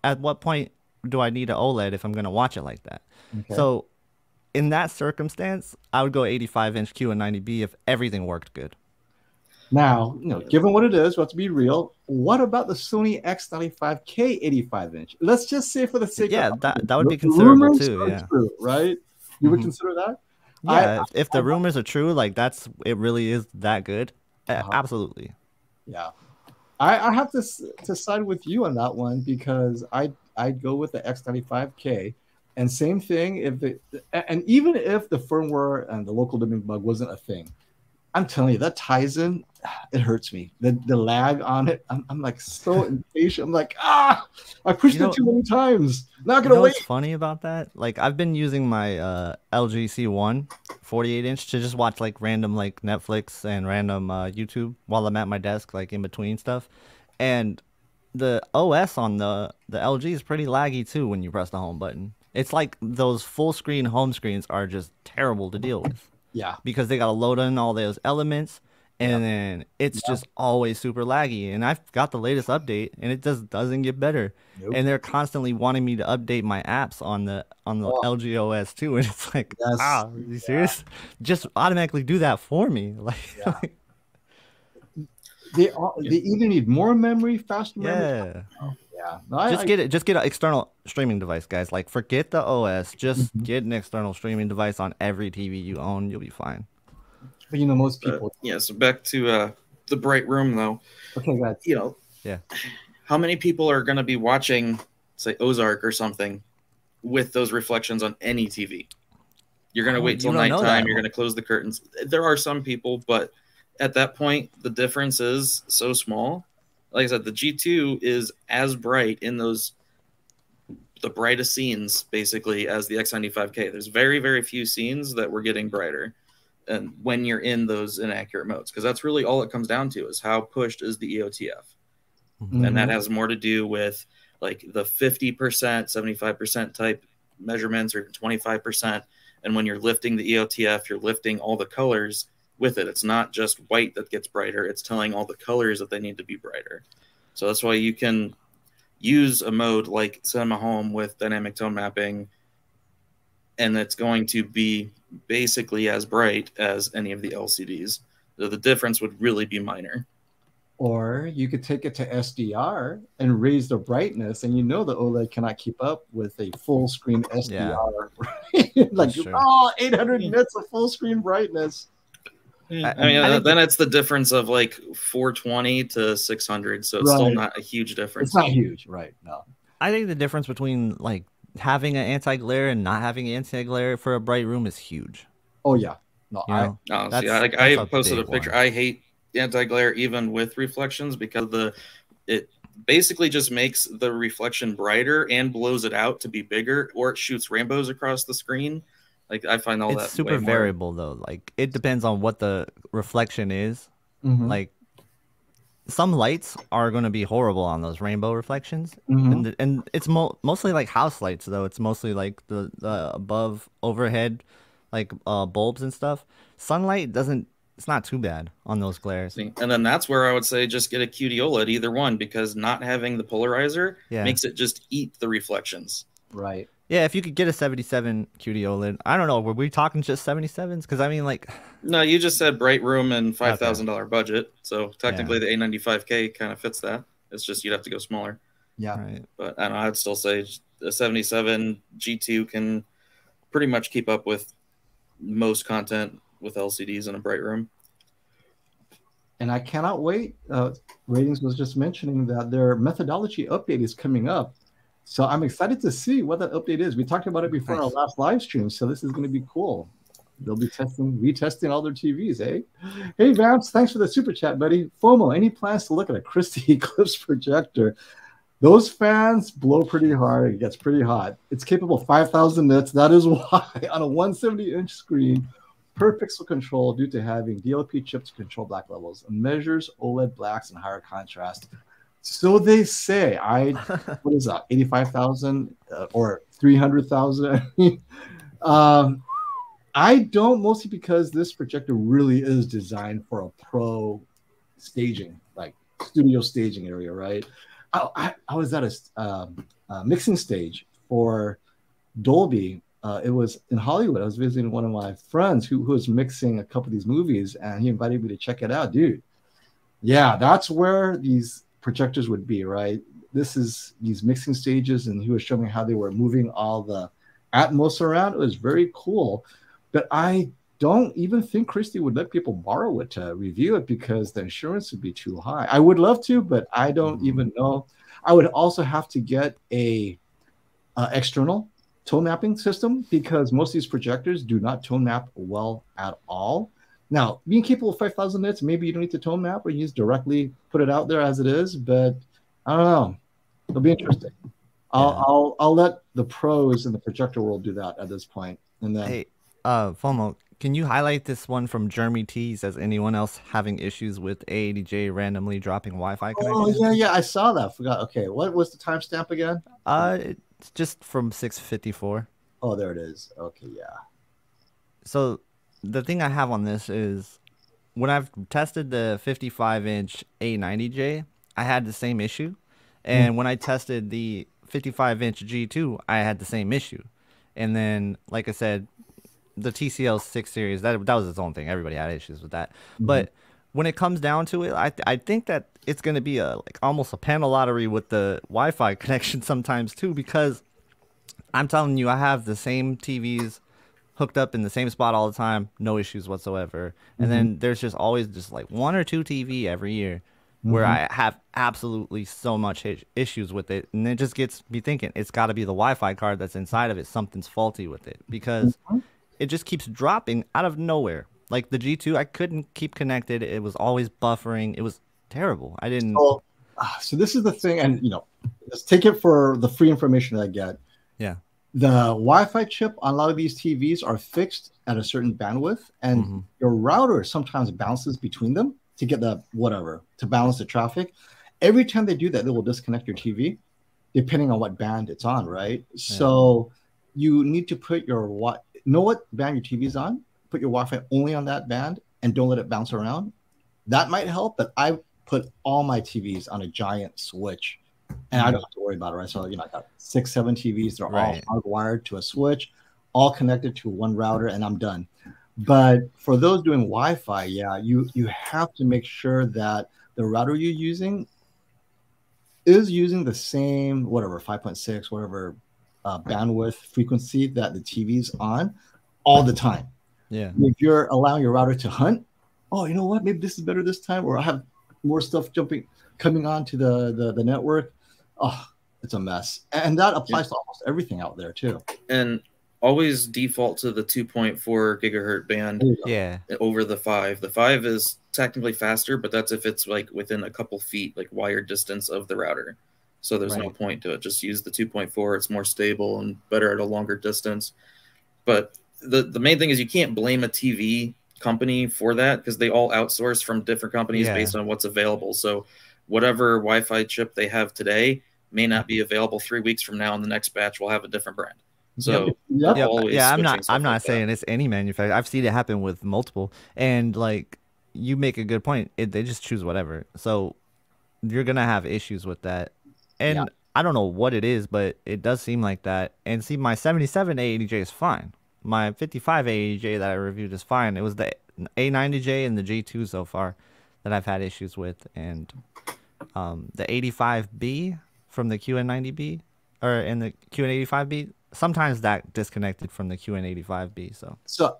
at what point do I need an OLED if I'm going to watch it like that? Okay. So in that circumstance, I would go 85-inch QN90B if everything worked good. Now, you know, given what it is, let's be real. What about the Sony X95K 85-inch? Let's just say for the sake of that would be considerable too. Yeah, true, right? You would consider that? Yeah, if the rumors are true, like it really is that good. Absolutely. Yeah. I have to side with you on that one because I'd go with the X95K, and same thing and even if the firmware and the local dimming bug wasn't a thing, I'm telling you that Tizen, it hurts me. The lag on it, I'm like so impatient. I'm like, I pushed it too many times. Not gonna wait. What's funny about that? Like I've been using my LG C1 48-inch to just watch like random like Netflix and random YouTube while I'm at my desk, like in between stuff. And the OS on the LG is pretty laggy too when you press the home button. It's like those full screen home screens are just terrible to deal with. Yeah, because they got to load in all those elements, and then it's just always super laggy. And I've got the latest update, and it just doesn't get better. Nope. And they're constantly wanting me to update my apps on the LG OS too, and it's like, are you serious? Just automatically do that for me, like. They either need more memory, faster memory. Yeah. No, just get an external streaming device, guys. Like forget the OS. Just get an external streaming device on every TV you own. You'll be fine. But you know, most people. So back to the bright room, though. Okay, guys. How many people are going to be watching, say, Ozark or something, with those reflections on any TV? You're going to wait till nighttime. You're going to close the curtains. There are some people, but at that point, the difference is so small. Like I said, the G2 is as bright in the brightest scenes, basically, as the X95K. There's very, very few scenes that were getting brighter, and when you're in those inaccurate modes, because that's really all it comes down to is how pushed is the EOTF. And that has more to do with like the 50%, 75% type measurements, or even 25%. And when you're lifting the EOTF, you're lifting all the colors with it. It's not just white that gets brighter. It's telling all the colors that they need to be brighter. So that's why you can use a mode like Cinema Home with dynamic tone mapping, and it's going to be basically as bright as any of the LCDs. So the difference would really be minor. Or you could take it to SDR and raise the brightness, and you know the OLED cannot keep up with a full screen SDR. Yeah. Like, 800 nits of full screen brightness. I mean, then it's the difference of like 420 to 600, so it's still not a huge difference. It's not huge, right? No. I think the difference between like having an anti-glare and not having an anti-glare for a bright room is huge. Oh yeah, no, I posted a picture. I hate anti-glare even with reflections because it basically just makes the reflection brighter and blows it out to be bigger, or it shoots rainbows across the screen. Like I find all that super variable though. Like it depends on what the reflection is. Like some lights are going to be horrible on those rainbow reflections, and it's mostly like house lights though. It's mostly like the above overhead, like bulbs and stuff. Sunlight doesn't. It's not too bad on those glares. And then that's where I would say just get a QD OLED, either one, because not having the polarizer makes it just eat the reflections. Right. Yeah, if you could get a 77 QD OLED. I don't know, were we talking just 77s? Because I mean, like... No, you just said bright room and $5,000 budget. So technically the A95K kind of fits that. It's just you'd have to go smaller. Yeah. Right. But I don't know, I'd still say a 77 G2 can pretty much keep up with most content with LCDs in a bright room. And I cannot wait. Ratings was just mentioning that their methodology update is coming up. So I'm excited to see what that update is. We talked about it before in our last live stream, so this is going to be cool. They'll be retesting all their TVs, eh? Hey, Vamps, thanks for the super chat, buddy. FOMO, any plans to look at a Christy Eclipse projector? Those fans blow pretty hard. It gets pretty hot. It's capable of 5,000 nits. That is why on a 170-inch screen, per pixel control due to having DLP chip to control black levels, and measures OLED blacks and higher contrast. So they say. What is that? 85,000 or 300,000? I don't, mostly because this projector really is designed for a pro staging, like studio staging area, right? I was at a mixing stage for Dolby. It was in Hollywood. I was visiting one of my friends who was mixing a couple of these movies, and he invited me to check it out, dude. Yeah, that's where these projectors would be, right? This is these mixing stages, and he was showing me how they were moving all the Atmos around. It was very cool, but I don't even think Christy would let people borrow it to review it because the insurance would be too high. I would love to, but I don't even know. I would also have to get a external tone mapping system because most of these projectors do not tone map well at all. Now, being capable of 5,000 nits, maybe you don't need to tone map or you just directly put it out there as it is, but I don't know. It'll be interesting. I'll let the pros in the projector world do that at this point. And then, hey, FOMO, can you highlight this one from Jeremy T's as anyone else having issues with A80J randomly dropping Wi-Fi connections? Oh yeah, I saw that. Forgot. Okay, what was the timestamp again? It's just from 6:54. Oh, there it is. Okay, yeah. So the thing I have on this is when I've tested the 55-inch A90J, I had the same issue, and when I tested the 55-inch G2, I had the same issue. And then, like I said, the TCL 6 series, that was its own thing. Everybody had issues with that. But when it comes down to it, I think that it's going to be almost a panel lottery with the Wi-Fi connection sometimes too, because I'm telling you, I have the same TVs hooked up in the same spot all the time, no issues whatsoever. And then there's just always just like 1 or 2 TV every year where I have absolutely so much issues with it. And it just gets me thinking, it's got to be the Wi-Fi card that's inside of it. Something's faulty with it because it just keeps dropping out of nowhere. Like the G2, I couldn't keep connected. It was always buffering. It was terrible. I didn't. So this is the thing. And, let's take it for the free information that I get. Yeah. The Wi-Fi chip on a lot of these TVs are fixed at a certain bandwidth, and your router sometimes bounces between them to get to balance the traffic. Every time they do that, they will disconnect your TV, depending on what band it's on, right? Yeah. So you need to put know what band your TV's on, put your Wi-Fi only on that band, and don't let it bounce around. That might help, but I put all my TVs on a giant switch, and I don't have to worry about it, right? So, I got 6, 7 TVs. They're all hardwired to a switch, all connected to one router, and I'm done. But for those doing Wi-Fi, you have to make sure that the router you're using is using the same, 5.6, bandwidth frequency that the TV's on all the time. Yeah. If you're allowing your router to hunt, you know what? Maybe this is better this time, or I have more stuff coming onto the network. Oh, it's a mess. And that applies to almost everything out there too. And always default to the 2.4 gigahertz band over the 5. The 5 is technically faster, but that's if it's like within a couple feet, like wired distance of the router. So there's no point to it. Just use the 2.4. It's more stable and better at a longer distance. But the main thing is you can't blame a TV company for that because they all outsource from different companies based on what's available. So whatever Wi-Fi chip they have today may not be available 3 weeks from now, and the next batch will have a different brand. So I'm not saying it's any manufacturer. I've seen it happen with multiple, and like you make a good point. They just choose whatever. So you're gonna have issues with that, and I don't know what it is, but it does seem like that. And see, my 77 A80J is fine. My 55 A80J that I reviewed is fine. It was the A90J and the G2 so far that I've had issues with, and the 85B from the QN90B and the QN85B. Sometimes that disconnected from the QN85B. So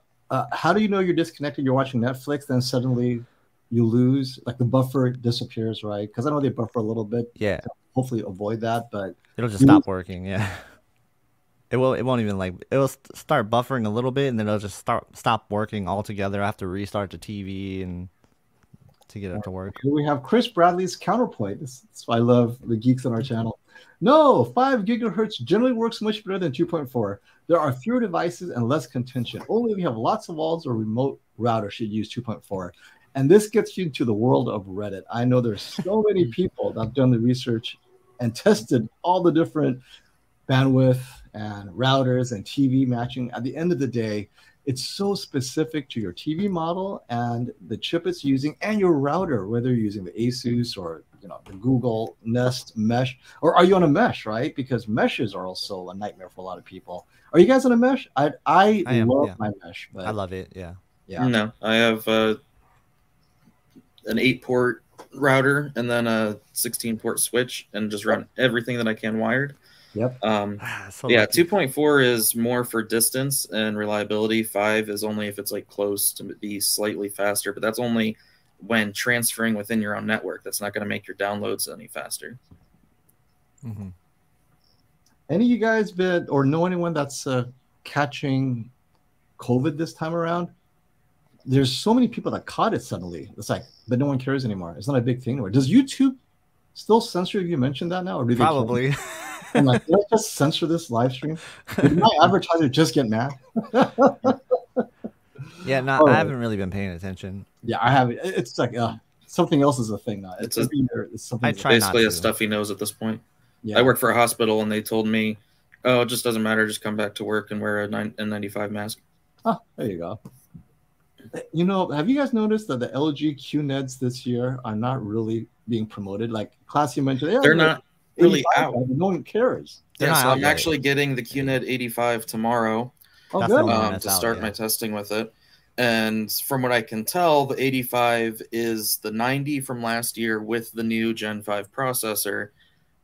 how do you know you're disconnected? You're watching Netflix, then suddenly you lose, like the buffer disappears, right? Because I know they buffer a little bit. Yeah. Hopefully avoid that, but it'll just stop working. Yeah. It won't even it'll start buffering a little bit, and then it'll just stop working altogether. I have to restart the TV and to get it to work. Here we have Chris Bradley's counterpoint. That's why I love the geeks on our channel. No, 5 gigahertz generally works much better than 2.4. There are fewer devices and less contention. Only if you have lots of walls or remote router should use 2.4. And this gets you into the world of Reddit. I know there's so many people that have done the research and tested all the different bandwidth and routers and TV matching. At the end of the day, it's so specific to your TV model and the chip it's using and your router, whether you're using the Asus or the Google Nest mesh, or are you on a mesh, right? Because meshes are also a nightmare for a lot of people. Are you guys on a mesh? I love my mesh. But I love it. Yeah. No, I have an 8-port router and then a 16-port switch, and just run everything that I can wired. Yep. So Yeah, lucky. 2.4 is more for distance and reliability. 5 is only if it's like close to be slightly faster, but that's only when transferring within your own network. That's not going to make your downloads any faster. Mm-hmm. Any of you guys been or know anyone that's catching COVID this time around? There's so many people that caught it suddenly. It's like, but no one cares anymore. It's not a big thing anymore. Does YouTube still censor if you mentioned that now? Or do they Probably. I'm like, did I just censor this live stream? Did my advertiser just get mad? Yeah, no, I haven't really been paying attention. Yeah, I haven't. It's like something else is a thing now. It's something. I try basically not a to. stuff he knows at this point. Yeah. I work for a hospital, and they told me, "Oh, it just doesn't matter. Just come back to work and wear a N95 mask." Oh, there you go. You know, have you guys noticed that the LG QNEDs this year are not really being promoted? Like Classy mentioned, they're not really out. No one cares. Yeah, so I'm actually getting the QNED 85 tomorrow to start my testing with it. And from what I can tell, the 85 is the 90 from last year with the new Gen 5 processor.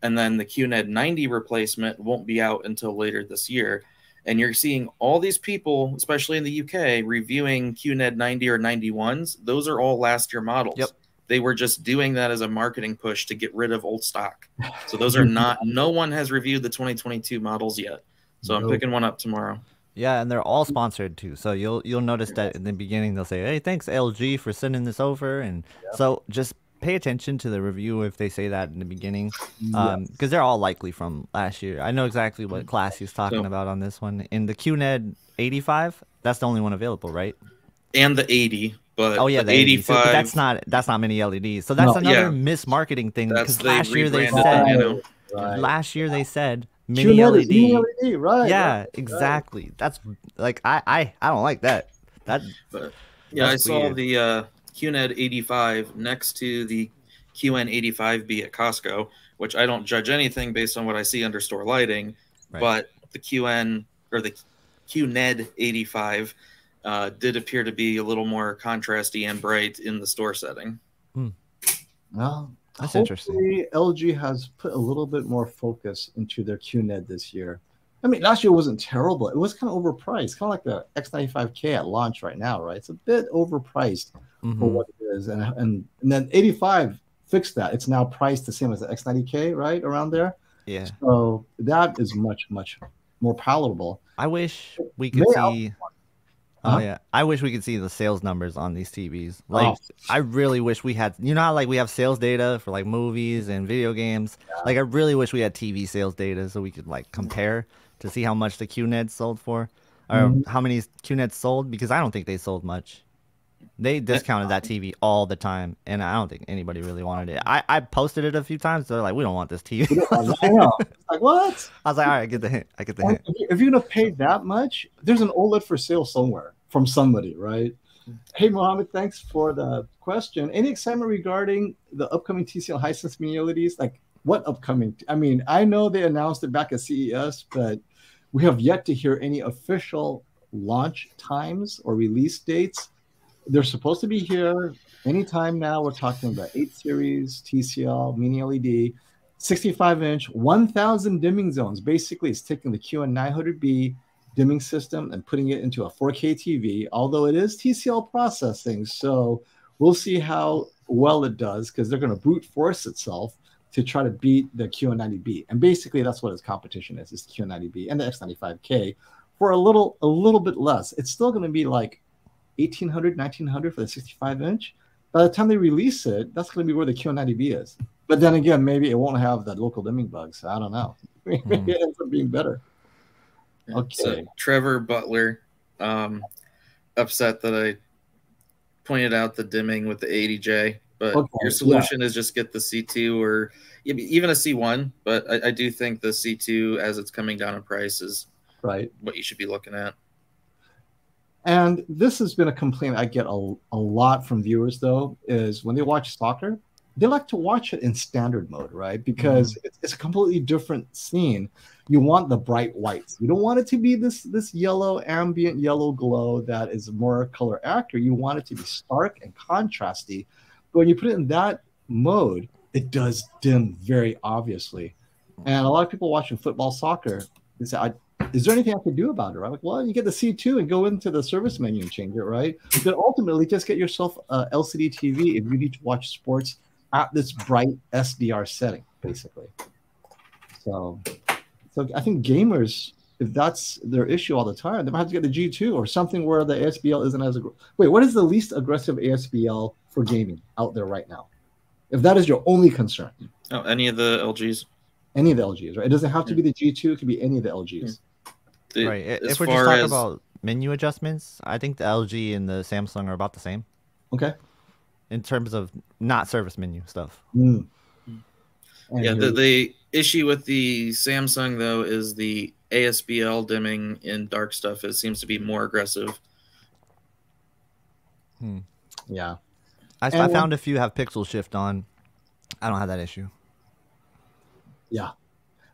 And then the QNED 90 replacement won't be out until later this year. And you're seeing all these people, especially in the UK, reviewing QNED 90 or 91s. Those are all last year models. Yep. They were just doing that as a marketing push to get rid of old stock. So those are not, no one has reviewed the 2022 models yet. So I'm picking one up tomorrow. Yeah, and they're all sponsored too. So you'll notice that in the beginning they'll say, "Hey, thanks LG for sending this over," and so just pay attention to the review if they say that in the beginning, because they're all likely from last year. I know exactly what class he's talking about on this one. In the QNED 85, that's the only one available, right? And the 80, but the 85. But that's not many LEDs. So that's another mismarketing thing. Because last year they said, last year they said mini LED. Mini LED, right? Yeah, exactly. That's like I don't like that. But I saw the QNED 85 next to the QN90B at Costco, which I don't judge anything based on what I see under store lighting, but the QN or the QNED 85 did appear to be a little more contrasty and bright in the store setting. Well, that's interesting. LG has put a little bit more focus into their QNED this year. I mean, last year wasn't terrible. It was kind of overpriced, kind of like the X95K at launch right now, right? It's a bit overpriced for what it is. And then 85 fixed that. It's now priced the same as the X90K, right? Around there. Yeah. So that is much, much more palatable. I wish we could see... I wish we could see the sales numbers on these TVs. Like, I really wish we had, you know how like we have sales data for like movies and video games? Like, I really wish we had TV sales data so we could like compare to see how much the QNED sold for, or how many QNEDs sold, because I don't think they sold much. They discounted that TV all the time, and I don't think anybody really wanted it. I posted it a few times. They're like, "We don't want this TV." I know. Like, what? I was like, "All right, I get the hint. I get the hint." If you're gonna pay that much, there's an OLED for sale somewhere from somebody, right? Hey, Mohammed, thanks for the question. Any excitement regarding the upcoming TCL Hisense Mini LEDs? Like, what upcoming? I mean, I know they announced it back at CES, but we have yet to hear any official launch times or release dates. They're supposed to be here anytime now. We're talking about 8 series, TCL, Mini LED, 65-inch, 1,000 dimming zones. Basically, it's taking the QN90B dimming system and putting it into a 4K TV, although it is TCL processing. So we'll see how well it does, because they're going to brute force itself to try to beat the QN90B. And basically, that's what its competition is the QN90B and the X95K for a little bit less. It's still going to be like 1,800, 1,900 for the 65-inch. By the time they release it, that's going to be where the QN90B is. But then again, maybe it won't have that local dimming bug. So I don't know. Maybe it ends up being better. Okay. So Trevor Butler, upset that I pointed out the dimming with the 80J, but your solution is just get the C2 or even a C1. But I do think the C2, as it's coming down in price, is what you should be looking at. And this has been a complaint I get a lot from viewers, though, is when they watch soccer, they like to watch it in standard mode, right? Because it's a completely different scene. You want the bright whites. You don't want it to be this yellow, ambient yellow glow that is more color accurate. You want it to be stark and contrasty. But when you put it in that mode, it does dim very obviously. And a lot of people watching football, soccer, they say, is there anything I could do about it? Right? Like, well, you get the C2 and go into the service menu and change it, right? But ultimately, just get yourself a LCD TV if you need to watch sports at this bright SDR setting, basically. So I think gamers, if that's their issue all the time, they might have to get the G2 or something where the ASBL isn't as aggressive. Wait, what is the least aggressive ASBL for gaming out there right now? If that is your only concern. Oh, any of the LGs. Any of the LGs, right? It doesn't have to be the G2. It could be any of the LGs. Right. If we're just talking about menu adjustments, I think the LG and the Samsung are about the same. Okay. In terms of not service menu stuff. Mm. Yeah, the issue with the Samsung, though, is the ASBL dimming in dark stuff. It seems to be more aggressive. Yeah. I found if you have pixel shift on, I don't have that issue. Yeah.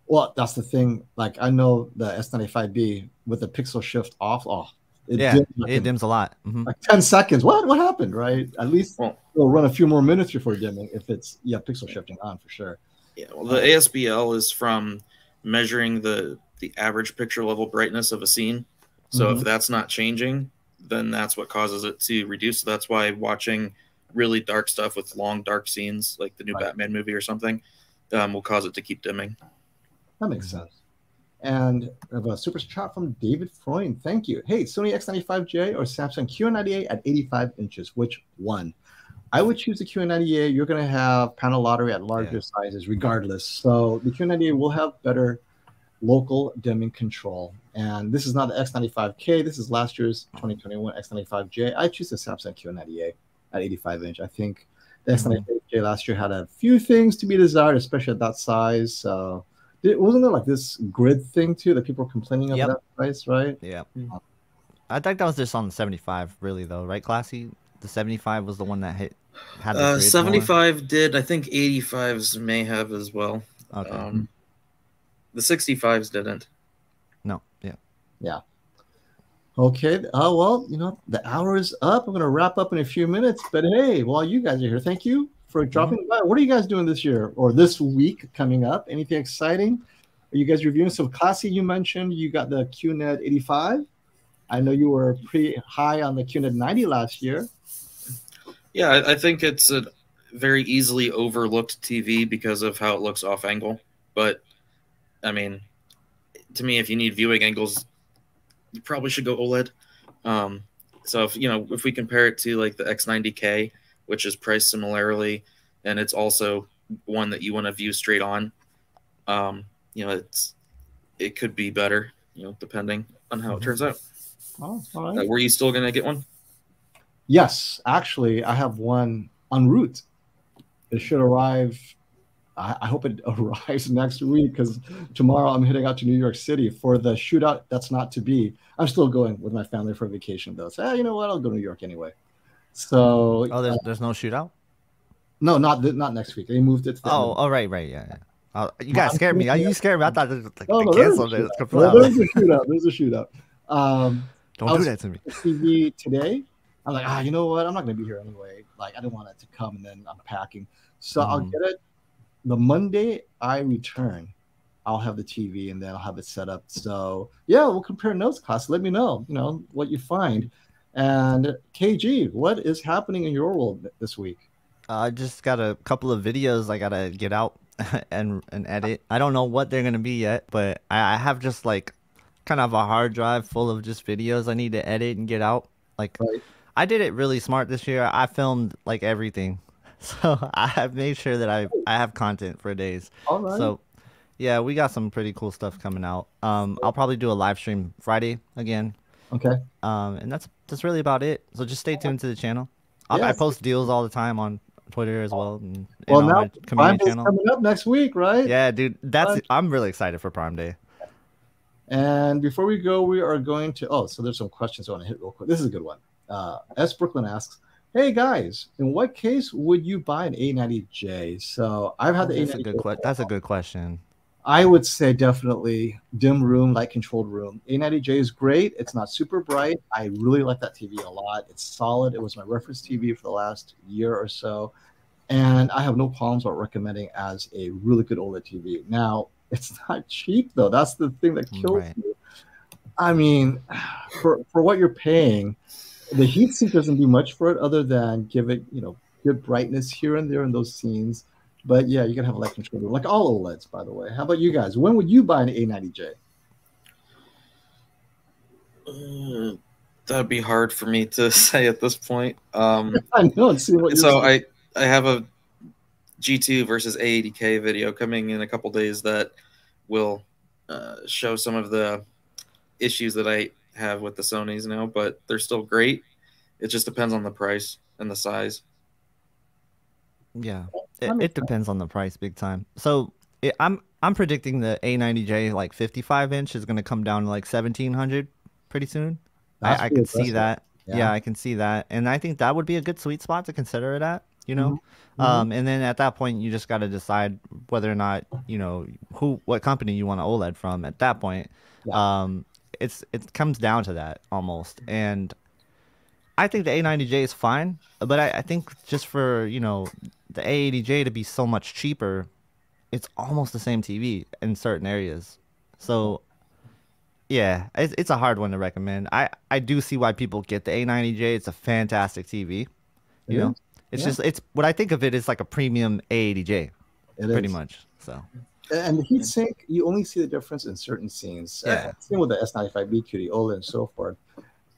Well, that's the thing. Like, I know the S95B with the pixel shift off. Oh, it dims a lot. Like 10 seconds. What happened, right? At least it'll run a few more minutes before dimming if it's pixel shifting on for sure. Yeah, well, the ASBL is from measuring the average picture level brightness of a scene. So if that's not changing, then that's what causes it to reduce. So that's why watching really dark stuff with long dark scenes, like the new Batman movie or something, will cause it to keep dimming. That makes sense. And I have a super chat from David Freund. Thank you. Hey, Sony X95J or Samsung QN90A at 85 inches? Which one? I would choose the QN90A. You're going to have panel lottery at larger sizes regardless. So the QN90A will have better local dimming control. And this is not the X95K. This is last year's 2021 X95J. I choose the Samsung QN90A at 85 inch. I think the X95J last year had a few things to be desired, especially at that size. So wasn't there like this grid thing too that people were complaining of that price, right? Yeah. I think that was just on the 75, really, though, right, Classy? The 75 was the one that had the 75 more. Did. I think 85s may have as well. Okay. The 65s didn't. No. Yeah. Yeah. Okay. Well, the hour is up. I'm going to wrap up in a few minutes. But hey, while you guys are here, thank you for dropping by. What are you guys doing this year or this week coming up? Anything exciting? Are you guys reviewing? So Classy, you mentioned you got the QNED 85. I know you were pretty high on the QNED 90 last year. Yeah, I think it's a very easily overlooked TV because of how it looks off angle. But, I mean, to me, if you need viewing angles, you probably should go OLED. So, if we compare it to, like, the X90K, which is priced similarly, and it's also one that you want to view straight on, it could be better, depending on how it turns out. Oh, all right. Were you still going to get one? Yes, actually, I have one en route. It should arrive. I hope it arrives next week because tomorrow I'm heading out to New York City for the shootout. That's not to be. I'm still going with my family for vacation, though. So, you know what? I'll go to New York anyway. So, there's no shootout? No, not next week. They moved it to the right. Yeah. You guys scared me. You scared me. I thought they canceled it. There's a shootout. There's a shootout. Don't do that to me. TV today. I'm like, you know what? I'm not going to be here anyway. Like, I didn't want it to come, and then I'm packing. So I'll get it. The Monday I return, I'll have the TV, and then I'll have it set up. So, yeah, we'll compare notes, class. Let me know, what you find. And KG, what is happening in your world this week? I just got a couple of videos I got to get out and edit. I don't know what they're going to be yet, but I have just, like, kind of a hard drive full of just videos I need to edit and get out. Like, I did it really smart this year. I filmed like everything. So I have made sure that I have content for days. All right. So yeah, we got some pretty cool stuff coming out. I'll probably do a live stream Friday again. Okay. And that's really about it. So just stay tuned to the channel. I post deals all the time on Twitter as well. And on now my community channel. Coming up next week, right? Yeah, dude. I'm really excited for Prime Day. And before we go, we are going to so there's some questions I want to hit real quick. This is a good one. S. Brooklyn asks, hey guys, in what case would you buy an A90J? So I've had the A90J. That's a good question. I would say definitely dim room, light controlled room. A90J is great. It's not super bright. I really like that TV a lot. It's solid. It was my reference TV for the last year or so. And I have no problems about recommending as a really good OLED TV. Now, It's not cheap though. That's the thing that kills Right. me. I mean, for what you're paying, the heatsink doesn't do much for it other than give it, good brightness here and there in those scenes. But yeah, you can have a light controller, like all OLEDs, by the way. How about you guys? When would you buy an A90J? That'd be hard for me to say at this point. I know. And see what you're So saying. I have a G2 versus A80K video coming in a couple days that will show some of the issues that I have with the Sonys now, but they're still great. It just depends on the price and the size. Yeah, it depends on the price big time. So I'm predicting the A90J like 55-inch is going to come down to like 1700 pretty soon. I can see that. Yeah, I can see that, and I think that would be a good sweet spot to consider it at. And then at that point, you just got to decide whether or not what company you want to OLED from. At that point, it comes down to that almost, and I think the A90J is fine, but I think just for the A80J to be so much cheaper, it's almost the same TV in certain areas. So yeah, it's a hard one to recommend. I do see why people get the A90J. It's a fantastic TV. It's what I think of it as like a premium A80J, pretty much. So. And the heatsink, you only see the difference in certain scenes. Same with the S95B, QD, OLED, and so forth.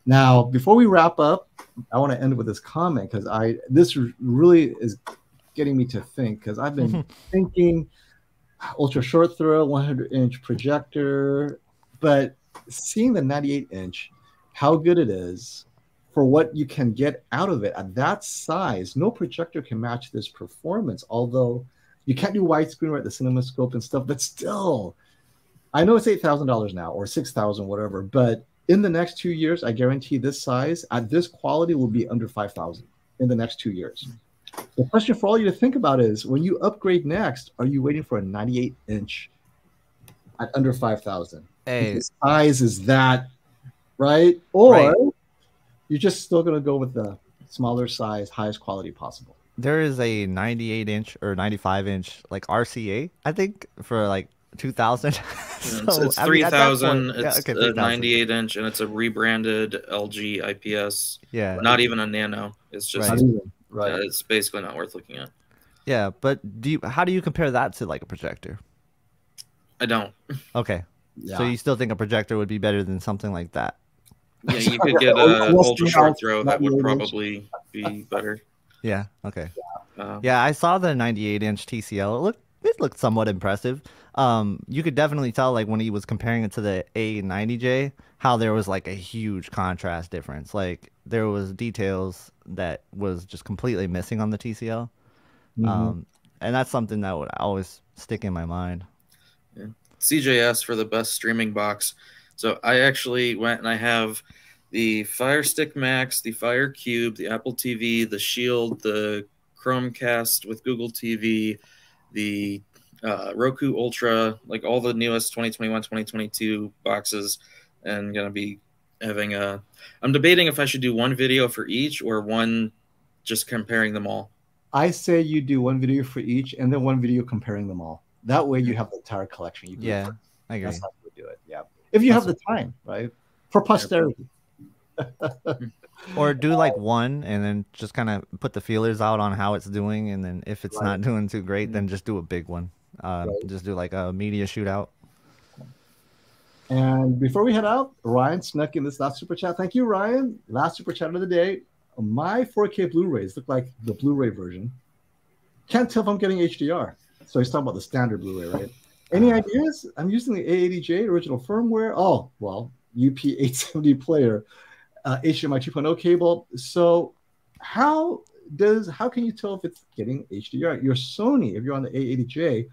Now, before we wrap up, I want to end with this comment because this really is getting me to think, because I've been thinking ultra short throw, 100-inch projector, but seeing the 98-inch, how good it is for what you can get out of it at that size. No projector can match this performance, although you can't do widescreen right, the CinemaScope and stuff, but still, I know it's $8,000 now or $6,000, whatever, but in the next 2 years, I guarantee this size at this quality will be under $5,000 in the next 2 years. The question for all you to think about is, when you upgrade next, are you waiting for a 98-inch at under $5,000? Hey, the size is that, right? Or you're just still going to go with the smaller size, highest quality possible. There is a 98-inch or 95-inch like RCA, I think, for like 2,000. So, it's 3,000. It's a 98-inch, and it's a rebranded LG IPS. Yeah, not even a nano. It's just it's basically not worth looking at. Yeah, but how do you compare that to like a projector? I don't. Okay, so you still think a projector would be better than something like that? Yeah, you could get a ultra short throw that would probably be better. Yeah. Okay. Yeah, I saw the 98-inch Tcl. It looked somewhat impressive. You could definitely tell, like, when he was comparing it to the A90J, how there was like a huge contrast difference. Like, there was details that was just completely missing on the Tcl. And that's something that would always stick in my mind. Yeah. CJS for the best streaming box. So I actually went and I have the Fire Stick Max, the Fire Cube, the Apple TV, the Shield, the Chromecast with Google TV, the Roku Ultra, like all the newest 2021, 2022 boxes, and going to be having I'm debating if I should do one video for each or one just comparing them all. I say you do one video for each and then one video comparing them all. That way you have the entire collection. You can I agree. That's how you do it. Yeah. If you have the time, right? For posterity. Or do like one and then just kind of put the feelers out on how it's doing, and then if it's not doing too great, then just do a big one. Just do like a media shootout. And before we head out, Ryan snuck in this last super chat. Thank you, Ryan. Last super chat of the day. My 4K Blu-rays look like the Blu-ray version. Can't tell if I'm getting HDR. So he's talking about the standard Blu-ray, right? Any ideas? I'm using the A80J original firmware. Oh, well, UP870 player, HDMI 2.0 cable. So how can you tell if it's getting HDR? Your Sony, if you're on the A80J,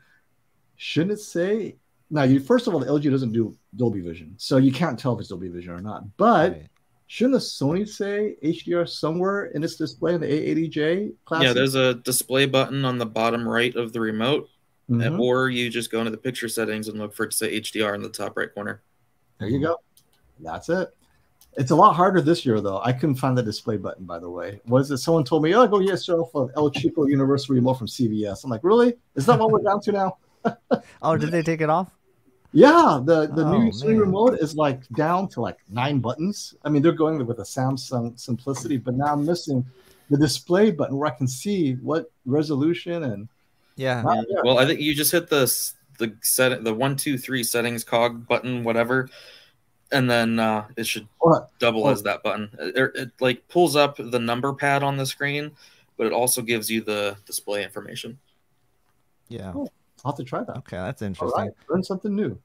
shouldn't it say? Now, first of all, the LG doesn't do Dolby Vision, so you can't tell if it's Dolby Vision or not. But shouldn't the Sony say HDR somewhere in its display in the A80J classic? Yeah, there's a display button on the bottom right of the remote, or you just go into the picture settings and look for it to say HDR in the top right corner. There you go. That's it. It's a lot harder this year, though. I couldn't find the display button, by the way. What is it? Someone told me, oh, go get yourself an El Chico Universal remote from CVS. I'm like, really? Is that what we're down to now? Oh, did they take it off? Yeah, the new Oh, Sony man. remote is like down to like 9 buttons. I mean, they're going with a Samsung simplicity, but now I'm missing the display button where I can see what resolution and Yeah. Well, I think you just hit the 1, 2, 3 settings cog button, whatever, and then it should double as that button. It like pulls up the number pad on the screen, but it also gives you the display information. Yeah. Oh, I'll have to try that. Okay, that's All interesting. right, learn something new.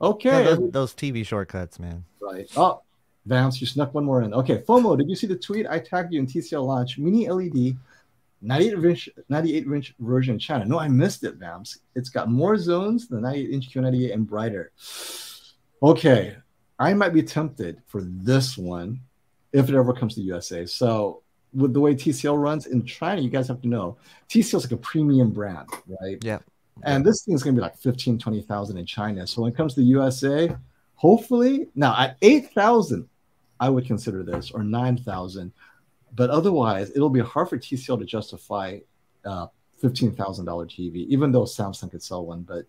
Okay. Yeah, those TV shortcuts, man. Right. Oh, Vance, you snuck one more in. Okay, FOMO, did you see the tweet? I tagged you in TCL launch mini LED 98-inch version in China. No, I missed it, Vance. It's got more zones than 98-inch QN90 and brighter. Okay, I might be tempted for this one if it ever comes to USA. So with the way TCL runs in China, you guys have to know, TCL is like a premium brand, right? Yeah. And this thing is going to be like 15, 20,000 in China. So when it comes to USA, hopefully, now at 8,000, I would consider this, or 9,000. But otherwise, it'll be hard for TCL to justify $15,000 TV, even though Samsung could sell one. But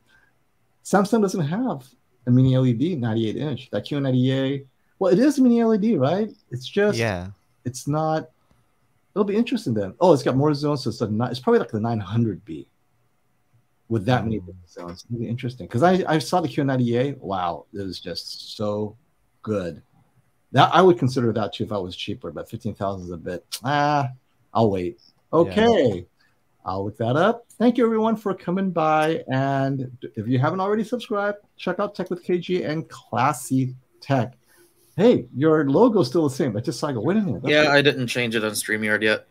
Samsung doesn't have a mini LED 98-inch. That QN90A, well, it is a mini LED, right? It's just, it's not, it'll be interesting then. Oh, it's got more zones, so it's probably like the 900B. With that many zones, it's really interesting. Because I saw the QN90A, wow, it was just so good. That I would consider that too if I was cheaper, but 15,000 is a bit. I'll wait. Okay, I'll look that up. Thank you everyone for coming by, and if you haven't already subscribed, check out Tech with KG and Classy Tech. Hey, your logo's still the same. I just saw. I go, wait a minute. Yeah, I didn't change it on StreamYard yet,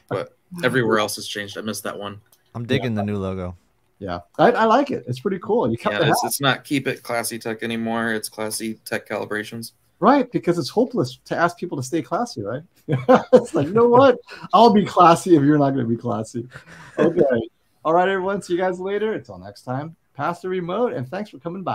but everywhere else has changed. I missed that one. I'm digging the new logo. Yeah, I like it. It's pretty cool. You it's not Keep It Classy Tech anymore. It's Classy Tech Calibrations. Right, because it's hopeless to ask people to stay classy, right? It's like, you know what? I'll be classy if you're not going to be classy. Okay. All right, everyone. See you guys later. Until next time, pass the remote, and thanks for coming by.